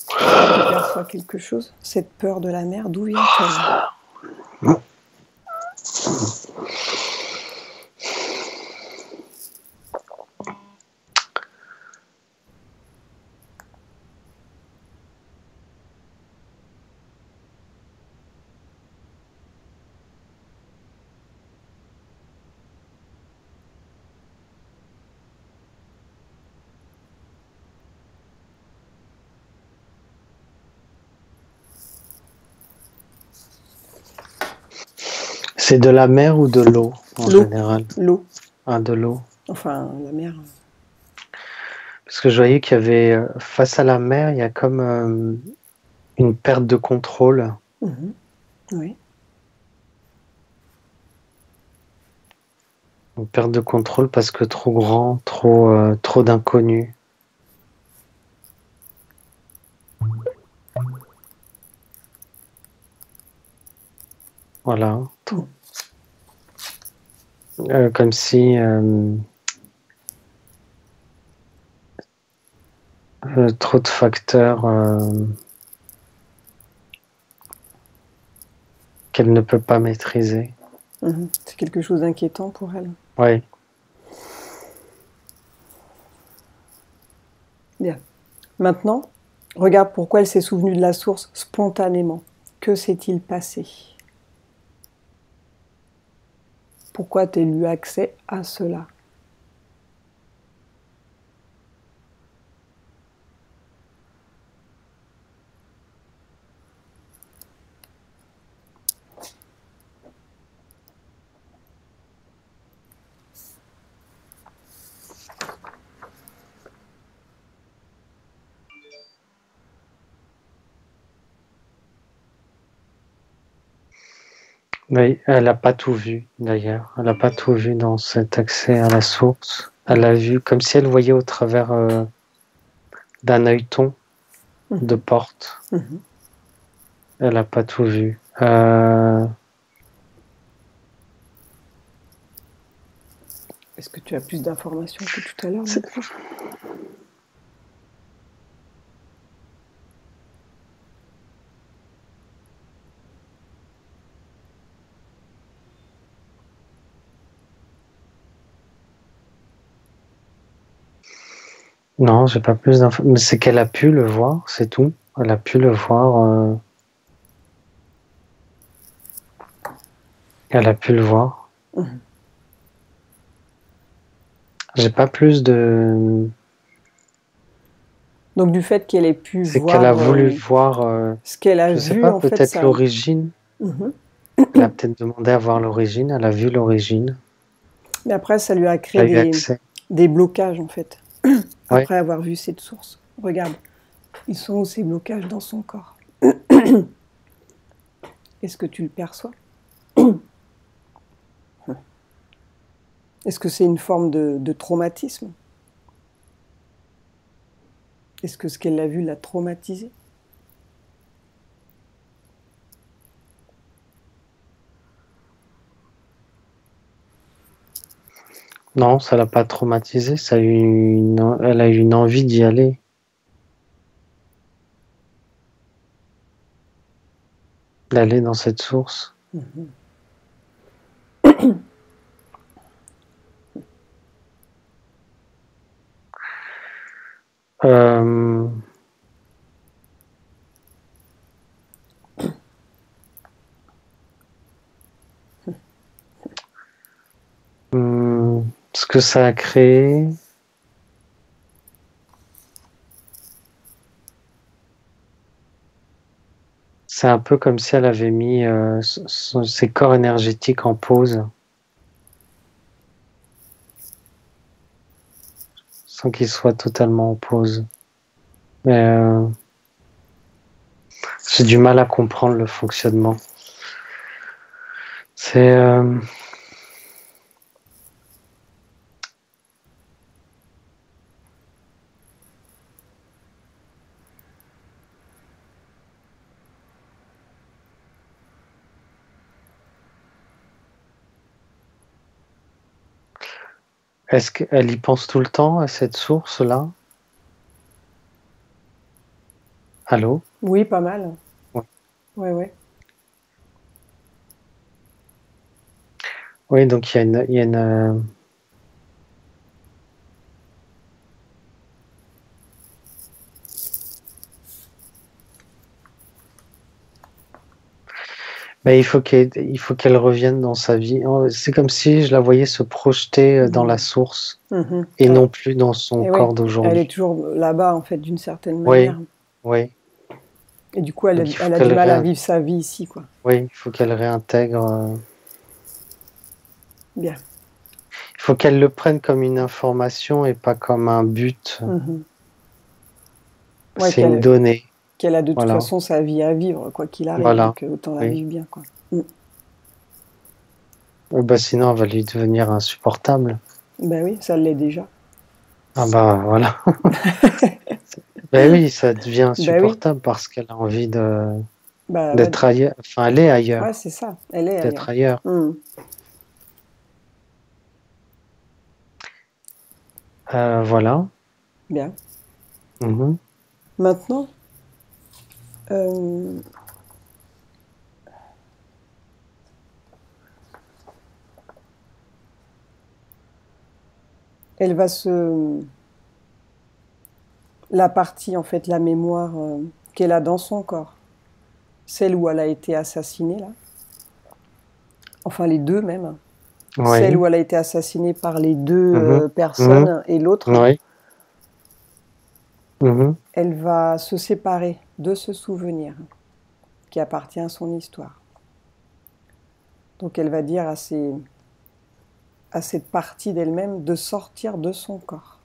Tu perçois quelque chose? Cette peur de la mer, d'où vient-elle? C'est de la mer ou de l'eau en général? L'eau. Ah, de l'eau. Enfin, la mer. Parce que je voyais qu'il y avait, face à la mer, il y a comme une perte de contrôle. Oui. Une perte de contrôle parce que trop grand, trop d'inconnus. Voilà. Comme si trop de facteurs qu'elle ne peut pas maîtriser. C'est quelque chose d'inquiétant pour elle. Oui. Bien. Maintenant, regarde pourquoi elle s'est souvenue de la source spontanément. Que s'est-il passé? Pourquoi tu as eu accès à cela? Oui, elle n'a pas tout vu d'ailleurs. Elle n'a pas tout vu dans cet accès à la source. Elle a vu comme si elle voyait au travers d'un œilleton de porte. Elle n'a pas tout vu. Est-ce que tu as plus d'informations que tout à l'heure? Non, j'ai pas plus d'infos. Mais c'est qu'elle a pu le voir, c'est tout. Elle a pu le voir. Elle a pu le voir. J'ai pas plus de... Donc du fait qu'elle ait pu C'est voir qu'elle a voulu voir, ce qu'elle a je sais vu, pas, en fait, peut-être ça... l'origine. Mhm. Elle a peut-être demandé à voir l'origine, elle a vu l'origine, Mais après, ça lui a elle créé a eu accès. des blocages, en fait, Oui, après avoir vu cette source. Regarde, ils sont où ces blocages dans son corps? Est-ce que tu le perçois? Est-ce que c'est une forme de traumatisme? Est-ce que ce qu'elle a vu l'a traumatisé? non, ça l'a pas traumatisée, elle a eu une envie d'y aller. D'aller dans cette source. Mhm. Euh, ce que ça a créé, c'est un peu comme si elle avait mis ses corps énergétiques en pause, sans qu'ils soient totalement en pause. Mais j'ai du mal à comprendre le fonctionnement. C'est est-ce qu'elle y pense tout le temps à cette source-là? Allô? Oui, pas mal. Ouais. Ouais, ouais. Oui, donc il y a une mais il faut qu'elle revienne dans sa vie. C'est comme si je la voyais se projeter dans la source et non plus dans son Et oui, corps elle est d'aujourd'hui. toujours là-bas, en fait, d'une certaine Oui, manière. oui. Et du coup, Donc il faut elle a du qu'elle mal à vivre sa vie ici, quoi. oui, il faut qu'elle réintègre. Bien. Il faut qu'elle le prenne comme une information et pas comme un but. Ouais, C'est une donnée. qu'elle a de toute Voilà. façon sa vie à vivre, quoi qu'il arrive. Voilà. Donc autant la Oui. vivre bien, quoi. Bah, sinon, elle va lui devenir insupportable. Ben oui, ça l'est déjà. Ah bah voilà. Ben oui, ça devient Ben oui, insupportable parce qu'elle a envie bah, d'être ailleurs. Enfin, elle est ailleurs. ouais, c'est ça. Elle est D'être ailleurs. ailleurs. Voilà. Bien. Mhm. Maintenant, euh, elle va se... La partie, en fait, la mémoire qu'elle a dans son corps, celle où elle a été assassinée, là, enfin les deux même, celle Oui. où elle a été assassinée par les deux Mhm. Mhm. personnes et l'autre, Oui. Mhm. elle va se séparer de ce souvenir qui appartient à son histoire. Donc elle va dire à cette partie d'elle-même de sortir de son corps.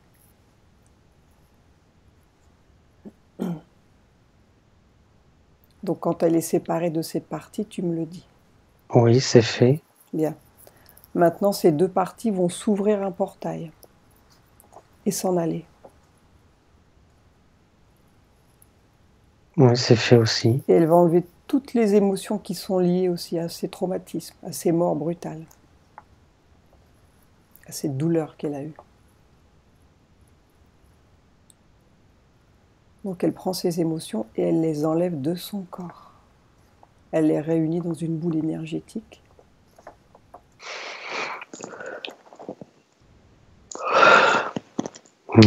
Donc quand elle est séparée de cette partie, tu me le dis. Oui, c'est fait. Bien. Maintenant, ces deux parties vont s'ouvrir un portail et s'en aller. Oui, c'est fait aussi. Et elle va enlever toutes les émotions qui sont liées aussi à ces traumatismes, à ces morts brutales, à cette douleur qu'elle a eue. Donc elle prend ces émotions et elle les enlève de son corps. Elle les réunit dans une boule énergétique.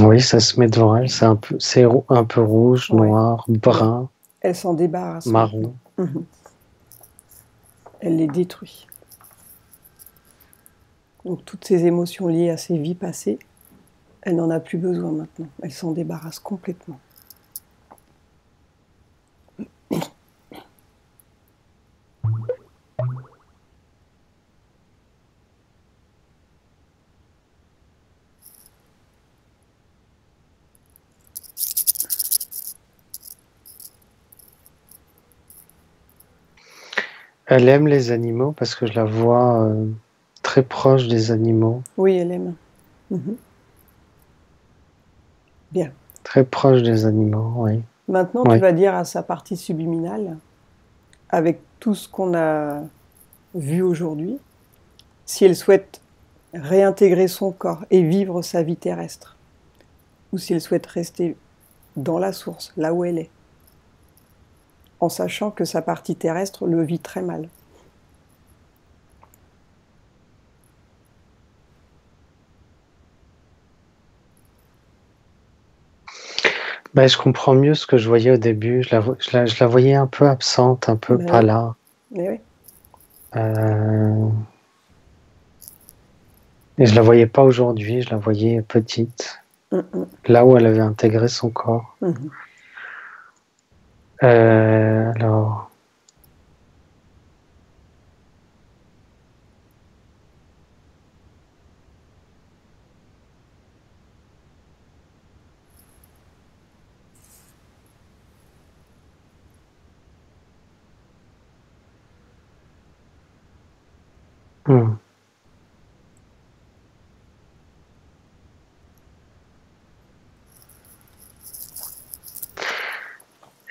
Oui, ça se met devant elle. C'est un peu rouge, Ouais. noir, brun, Elle s'en débarrasse. marron. Elle les détruit. Donc toutes ces émotions liées à ses vies passées, Elle n'en a plus besoin maintenant. Elle s'en débarrasse complètement. Elle aime les animaux parce que je la vois très proche des animaux. Oui, elle aime. Bien. Très proche des animaux, oui. Maintenant, tu vas dire à sa partie subliminale, avec tout ce qu'on a vu aujourd'hui, si elle souhaite réintégrer son corps et vivre sa vie terrestre, ou si elle souhaite rester dans la source, là où elle est, en sachant que sa partie terrestre le vit très mal. Ben, je comprends mieux ce que je voyais au début. Je la voyais un peu absente, un peu pas là. Oui. Et je la voyais pas aujourd'hui, je la voyais petite, là où elle avait intégré son corps. Alors...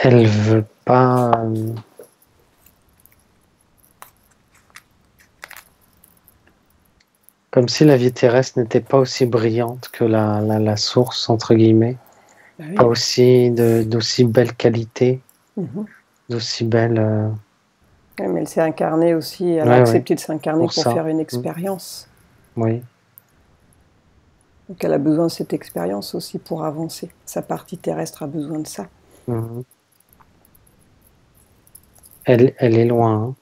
Elle veut pas... Comme si la vie terrestre n'était pas aussi brillante que la source, entre guillemets. Bah oui. Pas aussi d'aussi belle qualité, d'aussi belle... Oui, mais elle s'est incarnée aussi, elle a accepté de s'incarner pour faire une expérience. Oui. Donc elle a besoin de cette expérience aussi pour avancer. Sa partie terrestre a besoin de ça. Elle est loin. Hein.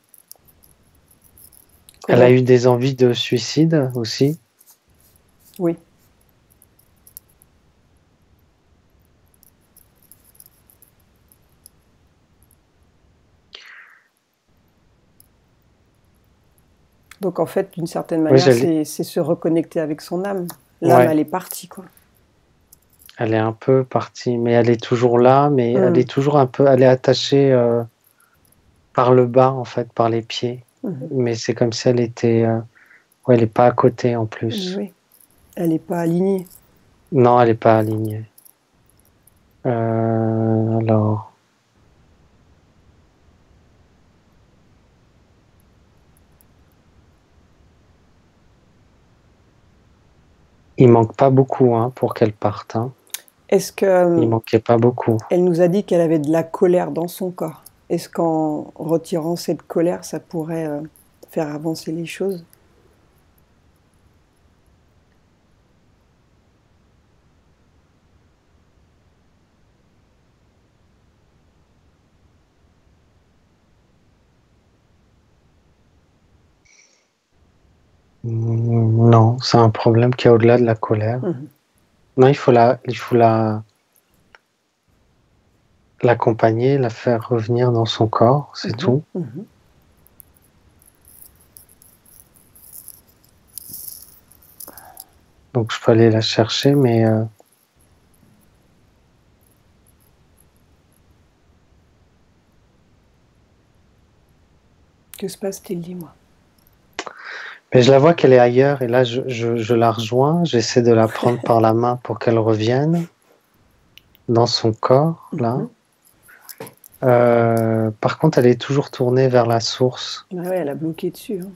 Elle a eu des envies de suicide aussi. Oui. Donc en fait, d'une certaine manière, c'est se reconnecter avec son âme. L'âme, elle est partie, quoi. Elle est un peu partie, mais elle est toujours là, mais elle est toujours un peu, elle est attachée par le bas, en fait, par les pieds. Mais c'est comme si elle était, elle n'est pas à côté en plus. Oui, elle n'est pas alignée. Non, elle n'est pas alignée. Alors... Il manque pas beaucoup pour qu'elle parte. Hein. Est-ce que... Il manquait pas beaucoup. Elle nous a dit qu'elle avait de la colère dans son corps. Est-ce qu'en retirant cette colère, ça pourrait faire avancer les choses ? Non, c'est un problème qui est au-delà de la colère. Non, il faut l'accompagner, la faire revenir dans son corps, c'est tout. Donc je peux aller la chercher, mais que se passe-t-il, dis-moi? Mais je la vois qu'elle est ailleurs et là je la rejoins, j'essaie de la prendre par la main pour qu'elle revienne dans son corps, là. Par contre, elle est toujours tournée vers la source. Ah ouais, elle a bloqué dessus. Hein.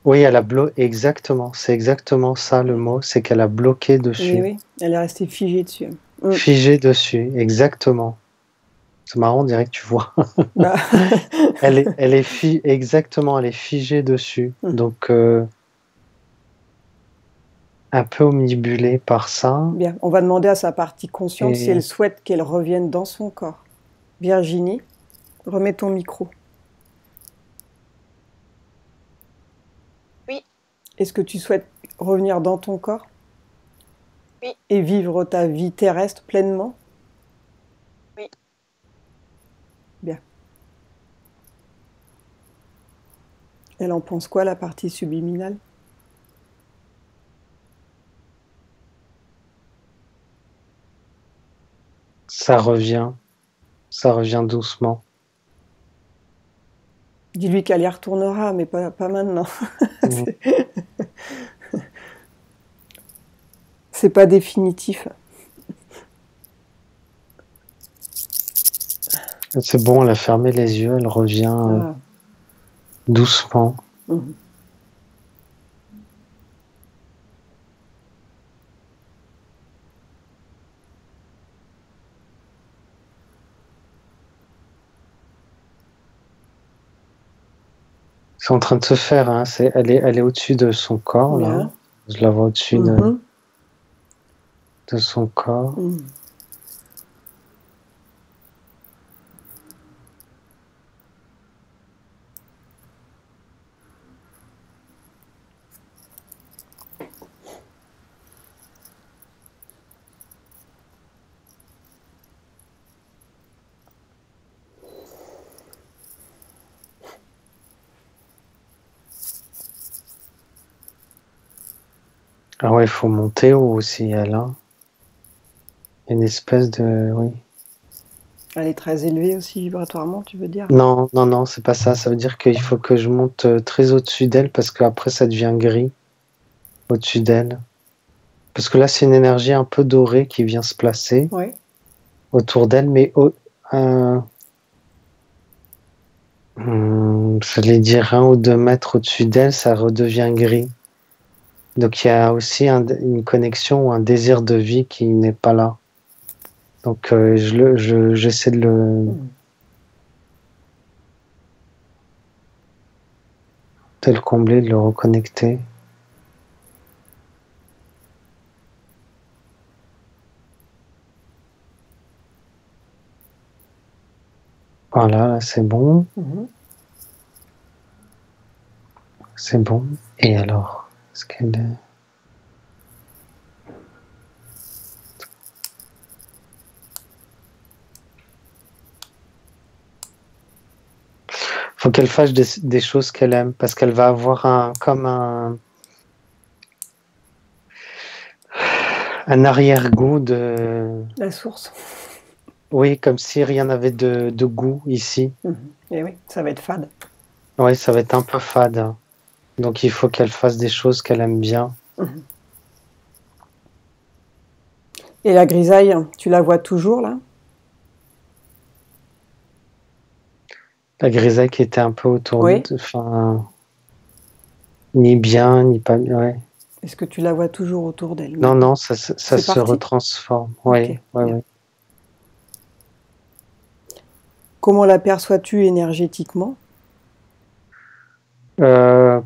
Oui, elle a bloqué, exactement, c'est exactement ça le mot, c'est qu'elle a bloqué dessus. Oui, elle est restée figée dessus. Figée dessus, exactement. C'est marrant, on dirait que tu vois. Bah. elle est exactement, elle est figée dessus. Donc, un peu omnibulée par ça. Bien, on va demander à sa partie consciente si elle souhaite qu'elle revienne dans son corps. Virginie, remets ton micro. Oui. Est-ce que tu souhaites revenir dans ton corps? Oui. Et vivre ta vie terrestre pleinement? Oui. Bien. Elle en pense quoi, la partie subliminale? Ça revient doucement. Dis-lui qu'elle y retournera, mais pas maintenant. Mm. C'est pas définitif. C'est bon, elle a fermé les yeux, elle revient doucement. Mhm. C'est en train de se faire, hein. Elle est au-dessus de son corps, là. Bien. Je la vois au-dessus Mhm. de son corps. Mhm. Ah ouais, il faut monter haut aussi, elle, hein. Une espèce de... Oui. Elle est très élevée aussi vibratoirement, tu veux dire? Non, non, non, c'est pas ça. Ça veut dire qu'il faut que je monte très au-dessus d'elle parce qu'après ça devient gris au-dessus d'elle. Parce que là, c'est une énergie un peu dorée qui vient se placer Oui. autour d'elle, mais j'allais dire 1 ou 2 mètres au-dessus d'elle, ça redevient gris. Donc il y a aussi une connexion ou un désir de vie qui n'est pas là. Donc j'essaie de le combler, de le reconnecter. Voilà, là, c'est bon. C'est bon. Et alors, est-ce qu'elle est... Faut qu'elle fasse des choses qu'elle aime parce qu'elle va avoir un arrière-goût de... La source. Oui, comme si rien n'avait de goût ici. Et oui, ça va être fade. Oui, ça va être un peu fade. Donc il faut qu'elle fasse des choses qu'elle aime bien. Et la grisaille, tu la vois toujours là? La grisaille qui était un peu autour Oui. Enfin, ni bien, ni pas... Ouais. Est-ce que tu la vois toujours autour d'elle? Non, non, ça se retransforme. Oui, Ok, oui, bien. oui. Comment l'aperçois-tu énergétiquement? Pas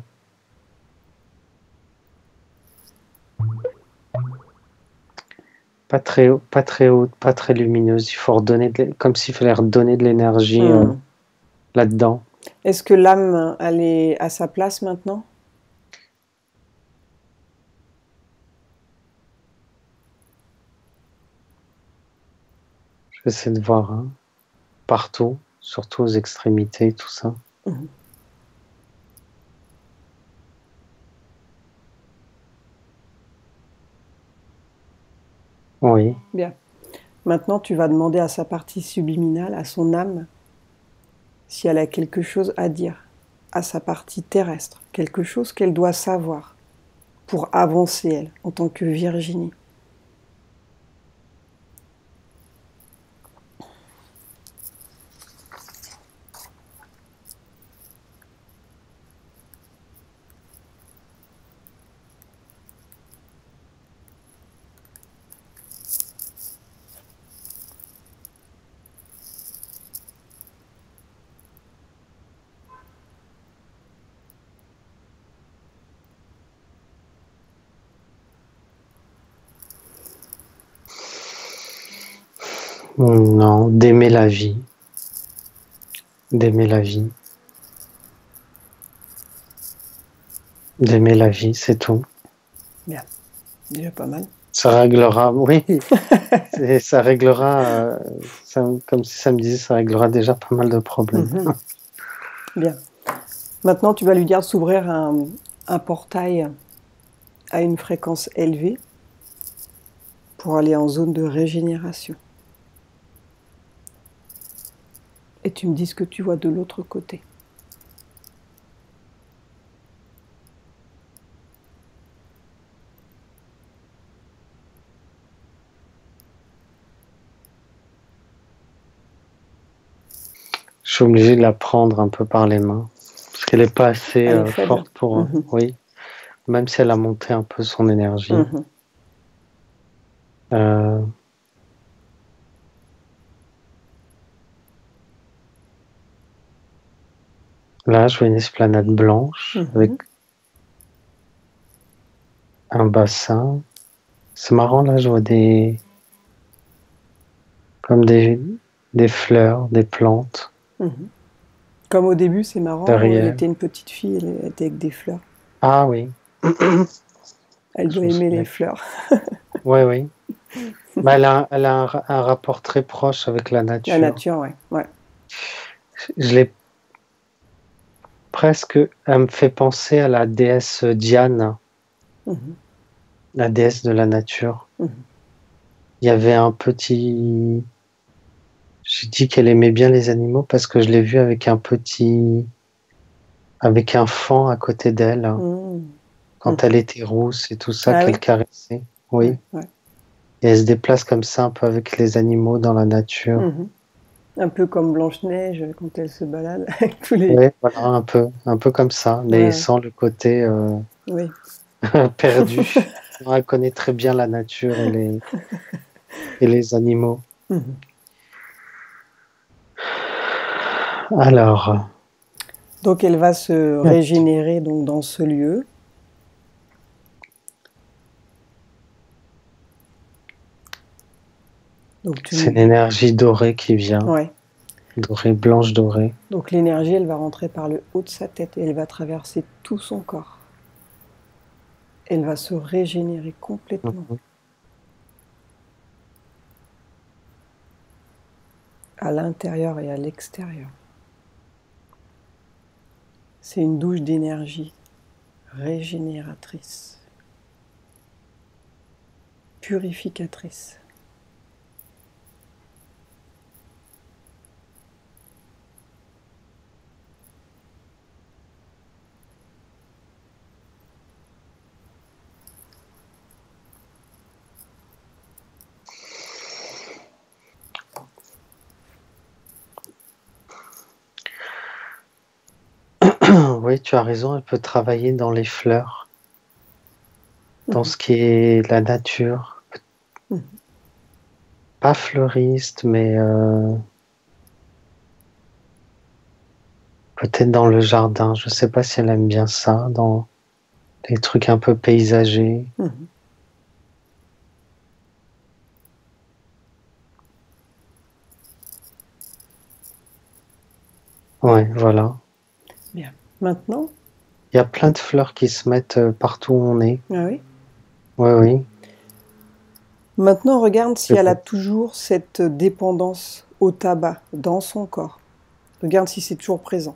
très haute, pas très lumineuse. Il faut redonner, comme s'il fallait redonner de l'énergie là-dedans. Est-ce que l'âme, elle est à sa place maintenant? J'essaie de voir partout, surtout aux extrémités, tout ça. Oui. Bien. Maintenant, tu vas demander à sa partie subliminale, à son âme, si elle a quelque chose à dire, à sa partie terrestre, quelque chose qu'elle doit savoir pour avancer, elle, en tant que Virginie. Non, d'aimer la vie. D'aimer la vie. D'aimer la vie, c'est tout. Bien. Déjà pas mal. Ça réglera, oui. Ça réglera, comme si ça me disait, ça réglera déjà pas mal de problèmes. Bien. Maintenant, tu vas lui dire de s'ouvrir un portail à une fréquence élevée pour aller en zone de régénération. Et tu me dis ce que tu vois de l'autre côté. Je suis obligé de la prendre un peu par les mains, parce qu'elle n'est pas assez Elle est faible. forte pour... Oui, même si elle a monté un peu son énergie. Là, je vois une esplanade blanche avec un bassin. C'est marrant, là, je vois comme des fleurs, des plantes. Comme au début, c'est marrant, derrière. elle était une petite fille, elle était avec des fleurs. Ah oui. Elle doit aimer les fleurs. Oui, oui. Bah, elle a un rapport très proche avec la nature. La nature, ouais. Je l'ai presque... Elle me fait penser à la déesse Diane, la déesse de la nature. Il y avait un petit... J'ai dit qu'elle aimait bien les animaux parce que je l'ai vue avec un faon à côté d'elle, quand elle était rousse et tout ça, qu'elle caressait. Oui. Ouais. Et elle se déplace comme ça un peu avec les animaux dans la nature. Un peu comme Blanche-Neige quand elle se balade avec tous les... Oui, voilà, un peu comme ça, mais sans le côté perdu. Non, elle connaît très bien la nature et les animaux. Alors... Donc elle va se régénérer donc, dans ce lieu. C'est une énergie dorée qui vient. Ouais. Dorée, blanche dorée. Donc l'énergie, elle va rentrer par le haut de sa tête et elle va traverser tout son corps. Elle va se régénérer complètement. À l'intérieur et à l'extérieur. C'est une douche d'énergie régénératrice, purificatrice. Oui, tu as raison, elle peut travailler dans les fleurs, dans ce qui est la nature. Pas fleuriste, mais peut-être dans le jardin. Je ne sais pas si elle aime bien ça, dans les trucs un peu paysagers. Ouais, voilà. Bien. Maintenant, il y a plein de fleurs qui se mettent partout où on est. Ah oui? Oui, oui. Maintenant, regarde si elle a toujours cette dépendance au tabac dans son corps. Regarde si c'est toujours présent.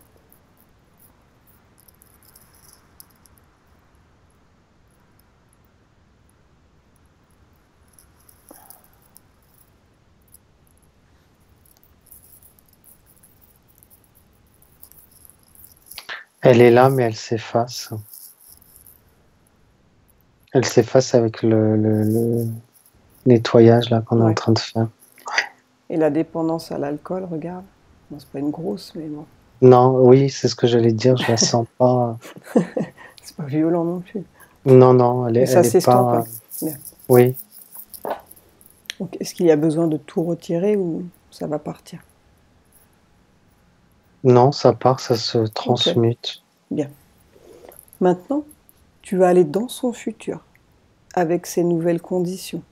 Elle est là, mais elle s'efface. Elle s'efface avec le nettoyage là qu'on est en train de faire. Et la dépendance à l'alcool, regarde. Bon, c'est pas une grosse, mais bon. Non, oui, c'est ce que j'allais dire, je la sens pas. C'est pas violent non plus. Non, non, elle est pas... Oui. Donc, est-ce qu'il y a besoin de tout retirer ou ça va partir? Non, ça part, ça se transmute. Bien. Maintenant, tu vas aller dans son futur avec ces nouvelles conditions.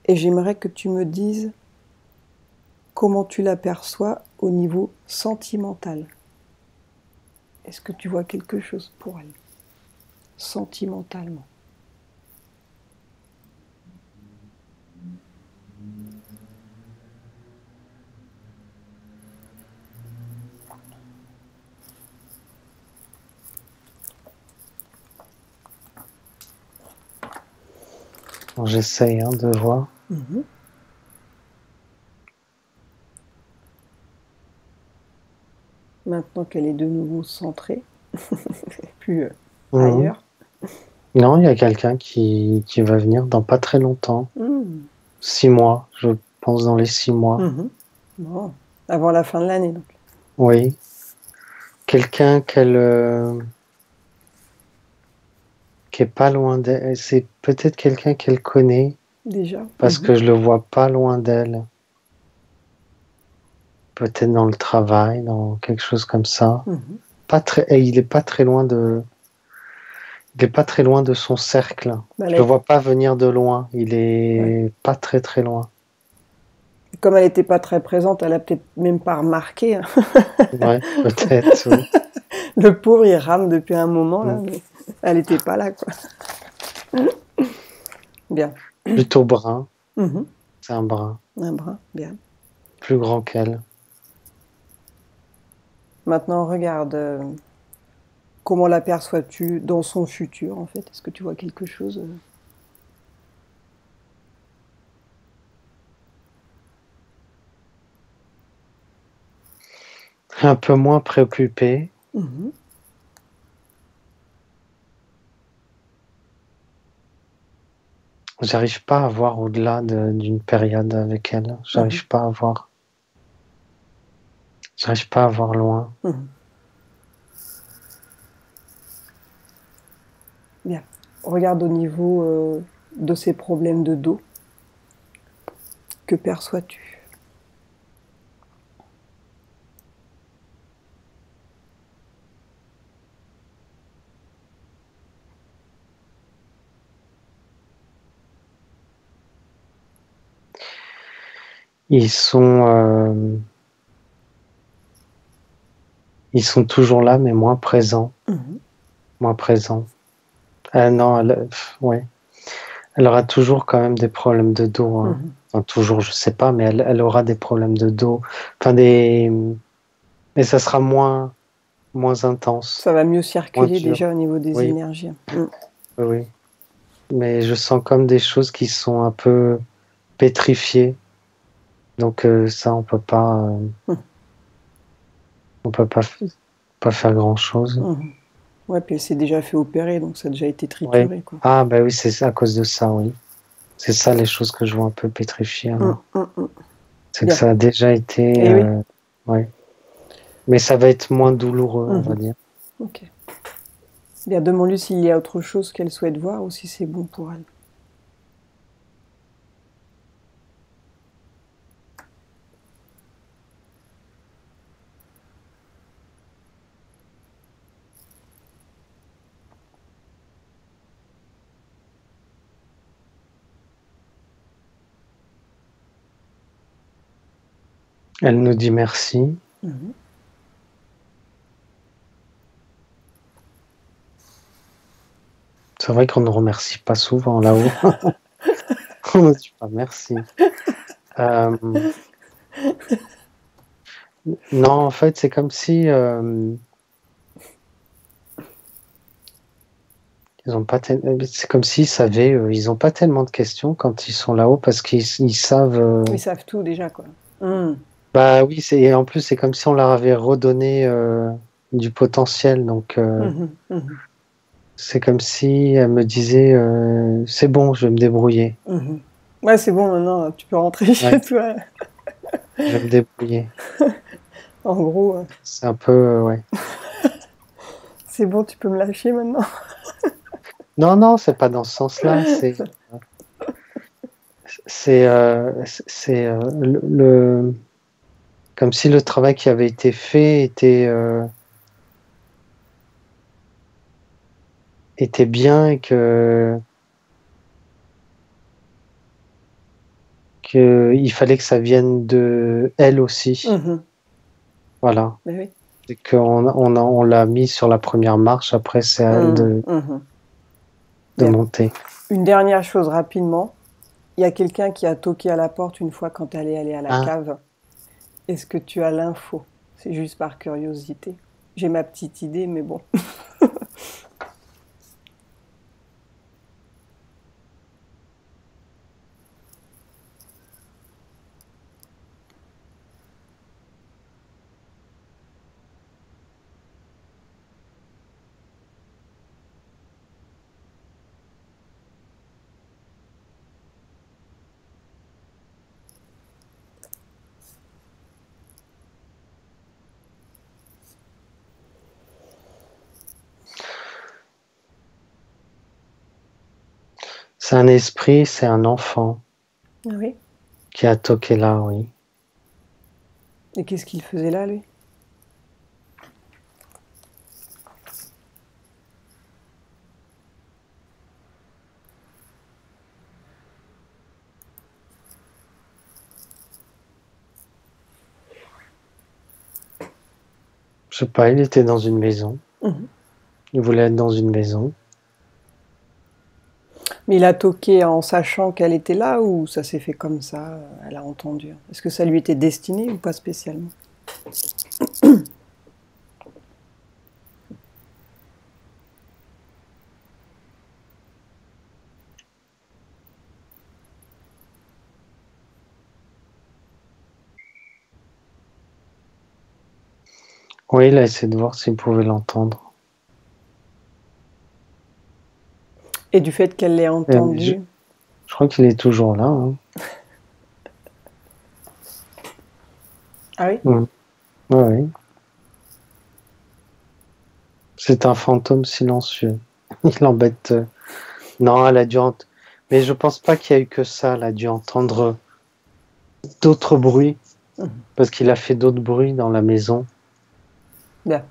Et j'aimerais que tu me dises comment tu l'aperçois au niveau sentimental. Est-ce que tu vois quelque chose pour elle, sentimentalement? Bon, j'essaye de voir. Maintenant qu'elle est de nouveau centrée, plus ailleurs. Non, il y a quelqu'un qui va venir dans pas très longtemps. 6 mois, je pense dans les 6 mois. Bon. Avant la fin de l'année, donc. Oui. Quelqu'un qui est pas loin d'elle. C'est peut-être quelqu'un qu'elle connaît. Déjà. Parce que je le vois pas loin d'elle. Peut-être dans le travail, dans quelque chose comme ça. Il est pas très loin de son cercle. Je le vois pas venir de loin. Il est pas très très loin. Comme elle n'était pas très présente, elle a peut-être même pas remarqué. Ouais, peut-être. Oui. Le pauvre, il rame depuis un moment là, mais elle n'était pas là, quoi. Bien. Plutôt brun. C'est un brun. Un brun, bien. Plus grand qu'elle. Maintenant, regarde. Comment l'aperçois-tu dans son futur, en fait? Est-ce que tu vois quelque chose? Un peu moins préoccupé. J'arrive pas à voir au-delà d'une période avec elle. J'arrive pas à voir. J'arrive pas à voir loin. Bien. Regarde au niveau de ses problèmes de dos. Que perçois-tu? Ils sont toujours là, mais moins présents. Moins présents. Non, ouais. Elle aura toujours quand même des problèmes de dos. Enfin, toujours, je sais pas, mais elle aura des problèmes de dos. Enfin, mais ça sera moins intense. Ça va mieux circuler déjà au niveau des énergies. Oui. Mais je sens comme des choses qui sont un peu pétrifiées. Donc ça, on peut pas faire grand-chose. Ouais, puis elle s'est déjà fait opérer, donc ça a déjà été trituré. Quoi. Ah, oui, c'est à cause de ça, oui. C'est ça les choses que je vois un peu pétrifiées. C'est que ça a déjà été... oui. Mais ça va être moins douloureux, on va dire. Ok. Bien, demande-lui s'il y a autre chose qu'elle souhaite voir ou si c'est bon pour elle. Elle nous dit merci. C'est vrai qu'on ne remercie pas souvent là-haut. On ne dit pas merci. Non, en fait, c'est comme si c'est comme s'ils savaient. Ils n'ont pas tellement de questions quand ils sont là-haut parce qu'ils savent. Ils savent tout déjà, quoi. Bah oui, en plus c'est comme si on leur avait redonné du potentiel. Donc c'est comme si elle me disait c'est bon, je vais me débrouiller. Ouais, c'est bon maintenant, tu peux rentrer chez toi. Je vais me débrouiller. En gros. C'est un peu ouais. C'est bon, tu peux me lâcher maintenant. Non, c'est pas dans ce sens-là. C'est comme si le travail qui avait été fait était bien et qu'il fallait que ça vienne de elle aussi. Voilà. Oui. Et on l'a mis sur la première marche, après c'est à elle de monter. Une dernière chose rapidement. Il y a quelqu'un qui a toqué à la porte une fois quand elle est allée à la cave. Est-ce que tu as l'info? C'est juste par curiosité. J'ai ma petite idée, mais bon. C'est un esprit, c'est un enfant. Ah oui. Qui a toqué là, oui. Et qu'est-ce qu'il faisait là, lui? Je sais pas, il était dans une maison. Il voulait être dans une maison. Mais il a toqué en sachant qu'elle était là ou ça s'est fait comme ça, elle a entendu? Est-ce que ça lui était destiné ou pas spécialement? Oui, il a essayé de voir s'il pouvait l'entendre. Et du fait qu'elle l'ait entendu? Je crois qu'il est toujours là. Hein. Ah oui? Oui. C'est un fantôme silencieux. Il embête. Non, elle a dû entendre. Mais je pense pas qu'il y a eu que ça. Elle a dû entendre d'autres bruits. Parce qu'il a fait d'autres bruits dans la maison. Bien.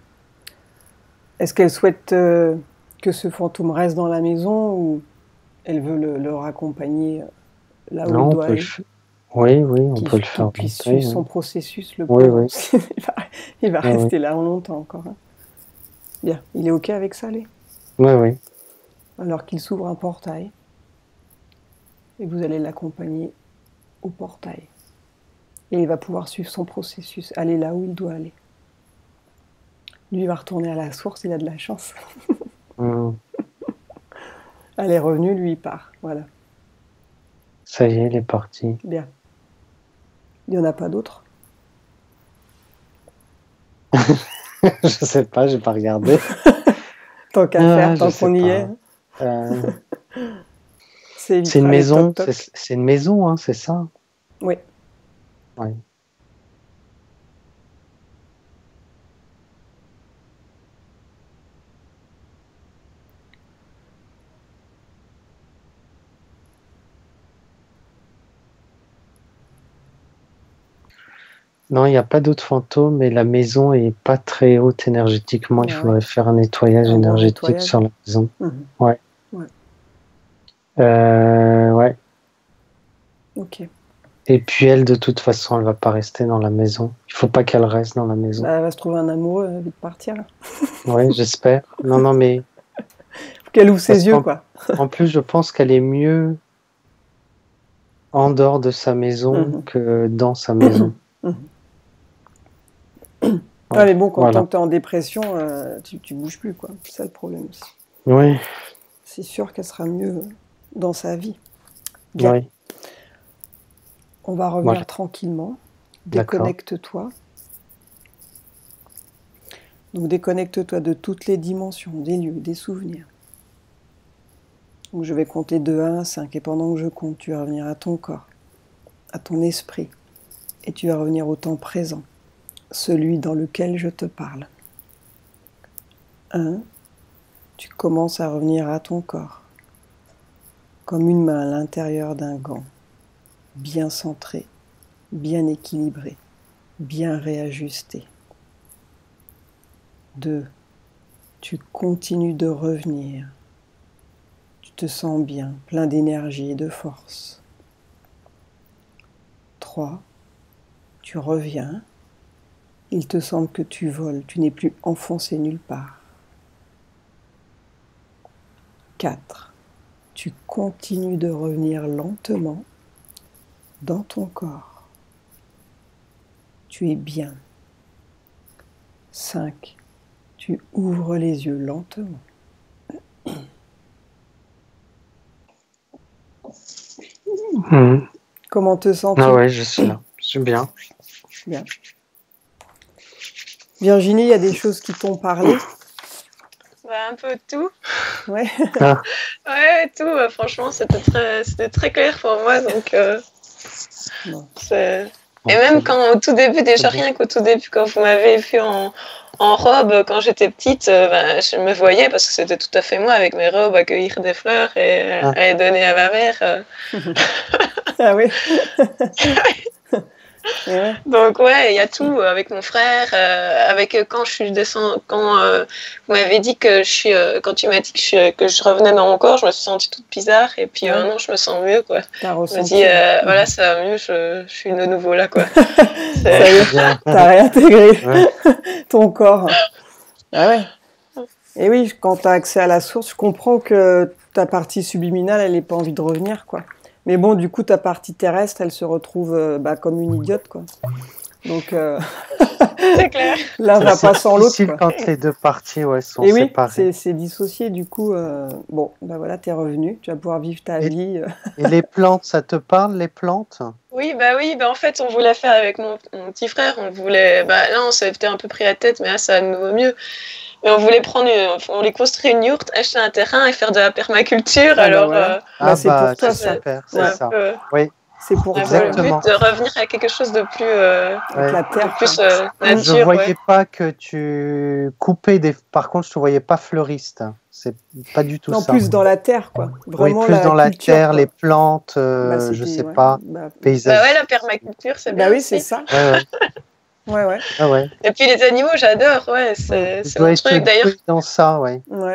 Est-ce qu'elle souhaite que ce fantôme reste dans la maison ou elle veut le raccompagner là où il doit aller? Oui, on peut le faire. Qu'il puisse suivre son processus, le pauvre. il va rester là longtemps encore. Hein. Bien. Il est OK avec ça, lui? Oui. Alors qu'il s'ouvre un portail et vous allez l'accompagner au portail. Et il va pouvoir suivre son processus, aller là où il doit aller. Lui, il va retourner à la source, il a de la chance. Elle est revenue, lui, il part. Voilà. Ça y est, il est parti. Bien. Il n'y en a pas d'autres? Je sais pas, j'ai pas regardé. Tant qu'à faire, tant qu'on y est. C'est une maison, c'est une maison, hein, c'est ça? Oui. Oui. Non, il n'y a pas d'autres fantômes, mais la maison est pas très haute énergétiquement. Il faudrait faire un nettoyage énergétique sur la maison. Ouais. Ouais. Ok. Et puis elle, de toute façon, elle va pas rester dans la maison. Il faut pas qu'elle reste dans la maison. Elle va se trouver un amoureux, elle va vite partir. Ouais, j'espère. Non, mais... Faut qu'elle ouvre ses yeux, quoi. En plus, je pense qu'elle est mieux en dehors de sa maison que dans sa maison. Ouais, mais bon, quand tu es en dépression, tu bouges plus, quoi. C'est ça le problème aussi. Oui. C'est sûr qu'elle sera mieux dans sa vie. Bien. Oui. On va revenir tranquillement. Déconnecte-toi. Donc déconnecte-toi de toutes les dimensions, des lieux, des souvenirs. Donc je vais compter de 1 à 5 et pendant que je compte, tu vas revenir à ton corps, à ton esprit et tu vas revenir au temps présent, celui dans lequel je te parle. 1, tu commences à revenir à ton corps, comme une main à l'intérieur d'un gant, bien centré, bien équilibré, bien réajusté. 2, tu continues de revenir. Tu te sens bien, plein d'énergie et de force. 3, tu reviens. Il te semble que tu voles, tu n'es plus enfoncé nulle part. 4, tu continues de revenir lentement dans ton corps. Tu es bien. 5, tu ouvres les yeux lentement. Comment te sens-tu? Ah ouais, je suis là. Je suis bien. Bien. Virginie, il y a des choses qui t'ont parlé? Un peu tout. Ouais. Ouais, tout. Franchement, c'était très clair pour moi. Donc, Et même quand au tout début, déjà rien qu'au tout début, quand vous m'avez vu en robe quand j'étais petite, je me voyais, parce que c'était tout à fait moi, avec mes robes, accueillir des fleurs et les donner à ma mère. Ah oui. Ouais. Donc ouais, il y a tout avec mon frère, avec quand je suis descendue, quand vous m'avez dit que quand tu m'as dit que je revenais dans mon corps, je me suis sentie toute bizarre, et puis non, je me sens mieux, quoi. Je me dis voilà, ça va mieux, je suis de nouveau là, quoi. Ça y est, t'as réintégré ton corps. Ah ouais. Et oui, quand t'as accès à la source, je comprends que ta partie subliminale, elle n'ait pas envie de revenir, quoi. Mais bon, du coup, ta partie terrestre, elle se retrouve comme une idiote, quoi. Donc, c'est clair. L'un va pas sans l'autre. C'est difficile quand les deux parties sont et séparées. Oui, c'est dissocié. Du coup, bon, voilà, t'es revenu. Tu vas pouvoir vivre ta vie. Et les plantes, ça te parle, les plantes? Oui, en fait, on voulait faire avec mon petit frère. On voulait, là, on s'était un peu pris la tête, mais là, ça va de nouveau mieux. Mais on voulait on voulait construire une yourte, acheter un terrain et faire de la permaculture. Alors, c'est pour toi, ça. C'est ça. Oui. C'est pour toi. Le but de revenir à quelque chose de plus avec la terre, plus nature. Je ne voyais pas que tu coupais des. Par contre, je te voyais pas fleuriste. C'est pas du tout ça. Non, plus dans la terre, quoi. Vraiment plus dans la terre, quoi. Les plantes, je sais pas, paysage. Bah ouais, la permaculture, c'est bien. Bah oui, aussi. c'est ça. Ouais. Ah ouais. Et puis les animaux, j'adore, c'est mon truc d'ailleurs. Dans ça,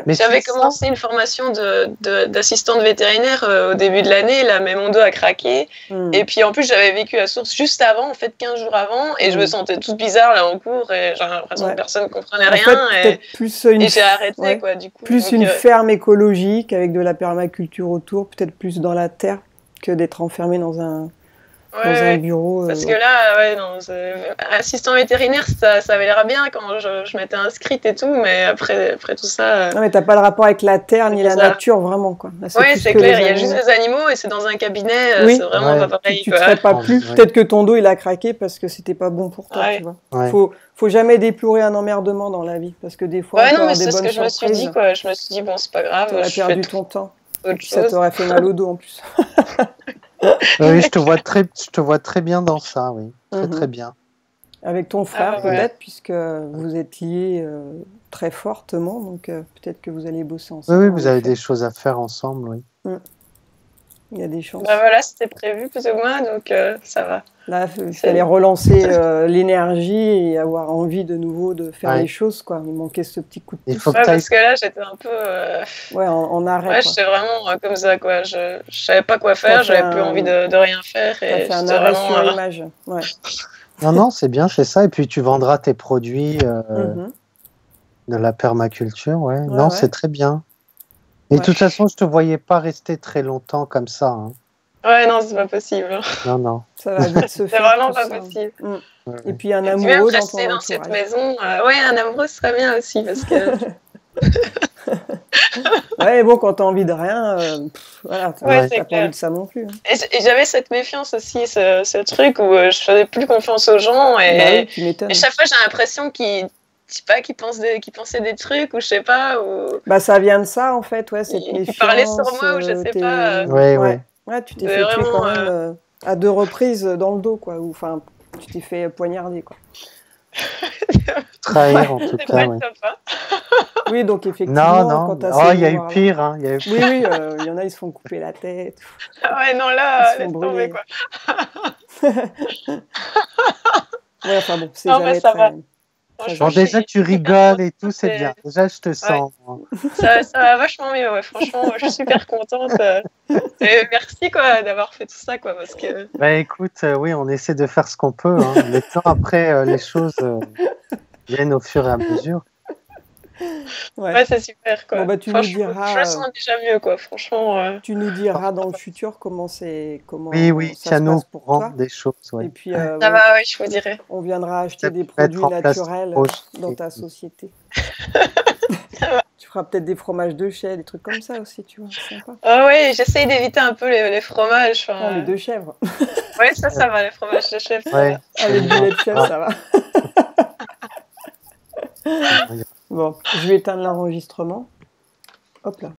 Mais j'avais commencé une formation d'assistante vétérinaire au début de l'année, là, mais mon dos a craqué. Et puis en plus, j'avais vécu à Source juste avant, en fait, 15 jours avant, et je me sentais toute bizarre là en cours, et j'ai l'impression que personne ne comprenait rien. Et j'ai arrêté, quoi, du coup. Plus une ferme écologique avec de la permaculture autour, peut-être plus dans la terre que d'être enfermé dans un bureau. Parce que là, assistant vétérinaire, ça avait l'air bien quand je m'étais inscrite et tout, mais après tout ça. Non, mais t'as pas le rapport avec la terre ni la nature, vraiment, quoi. Oui, c'est clair, il y a juste des animaux et c'est dans un cabinet, c'est vraiment pas pareil. Tu te ferais pas plus. Peut-être que ton dos, il a craqué parce que c'était pas bon pour toi, tu vois. Faut jamais déplorer un emmerdement dans la vie, parce que des fois, non, mais c'est ce que je me suis dit, quoi. Je me suis dit, bon, c'est pas grave. T'aurais perdu ton temps. Ça t'aurait fait mal au dos, en plus. Oui, je te vois très bien dans ça, oui. Très bien. Avec ton frère, peut-être, puisque vous êtes liés très fortement, donc peut-être que vous allez bosser ensemble. Oui, vous avez des choses à faire ensemble, oui. Il y a des chances. Voilà, c'était prévu plus ou moins, donc ça va. Là, il fallait relancer l'énergie et avoir envie de nouveau de faire les choses, quoi. Il manquait ce petit coup de pouce. Parce que là, j'étais un peu... en arrêt. Ouais, j'étais vraiment comme ça, quoi. Je savais pas quoi faire, j'avais plus envie de rien faire. Et fait un arrêt sur l'image. Ouais. Non, c'est bien, c'est ça. Et puis, tu vendras tes produits de la permaculture, Non, c'est très bien. Et de toute façon, je te voyais pas rester très longtemps comme ça. Hein. Ouais, non, c'est pas possible. Non. Ça va vite se faire. C'est vraiment pas possible. Et puis un amoureux dans ton dans cette maison. Un amoureux serait bien aussi, parce que... Ouais, bon, quand t'as envie de rien, voilà, t'as pas envie de ça non plus. Hein. Et j'avais cette méfiance aussi, ce truc où je faisais plus confiance aux gens, et chaque fois j'ai l'impression qu'ils pensaient des trucs, ou je sais pas, ou... ça vient de ça, en fait, cette méfiance. Ils parlaient sur moi, ou je sais pas. Ouais, tu t'es fait tuer quand même à 2 reprises dans le dos, quoi. Enfin, tu t'es fait poignarder, quoi. Trahir, en tout cas, Oui, donc effectivement, non. quand t'as il y a eu pire, hein. Oui, il y en a, ils se font couper la tête. Non, là, laisse tomber, quoi. Enfin bon, c'est jamais ça va. Bon, déjà, tu rigoles et tout, c'est bien. Déjà, je te sens. Ça va vachement mieux, franchement, je suis super contente. Et merci, quoi, d'avoir fait tout ça, quoi, parce que... Écoute, oui, on essaie de faire ce qu'on peut. Hein. Mais après, les choses viennent au fur et à mesure. Ouais, c'est super, quoi. Tu nous diras... Je me sens déjà mieux, quoi, franchement. Tu nous diras dans le futur comment ça se tiens-nous passe pour toi. Des choses, Et puis, ça va, je vous dirai. On viendra acheter des produits naturels dans ta société. Tu feras peut-être des fromages de chèvre, des trucs comme ça aussi, tu vois, c'est sympa. Oui, j'essaye d'éviter un peu les fromages. Non, les de chèvre. Oui, ça va, les fromages de chèvre. Ouais. Les boulets de chèvre, ça va. Bon, je vais éteindre l'enregistrement. Hop là.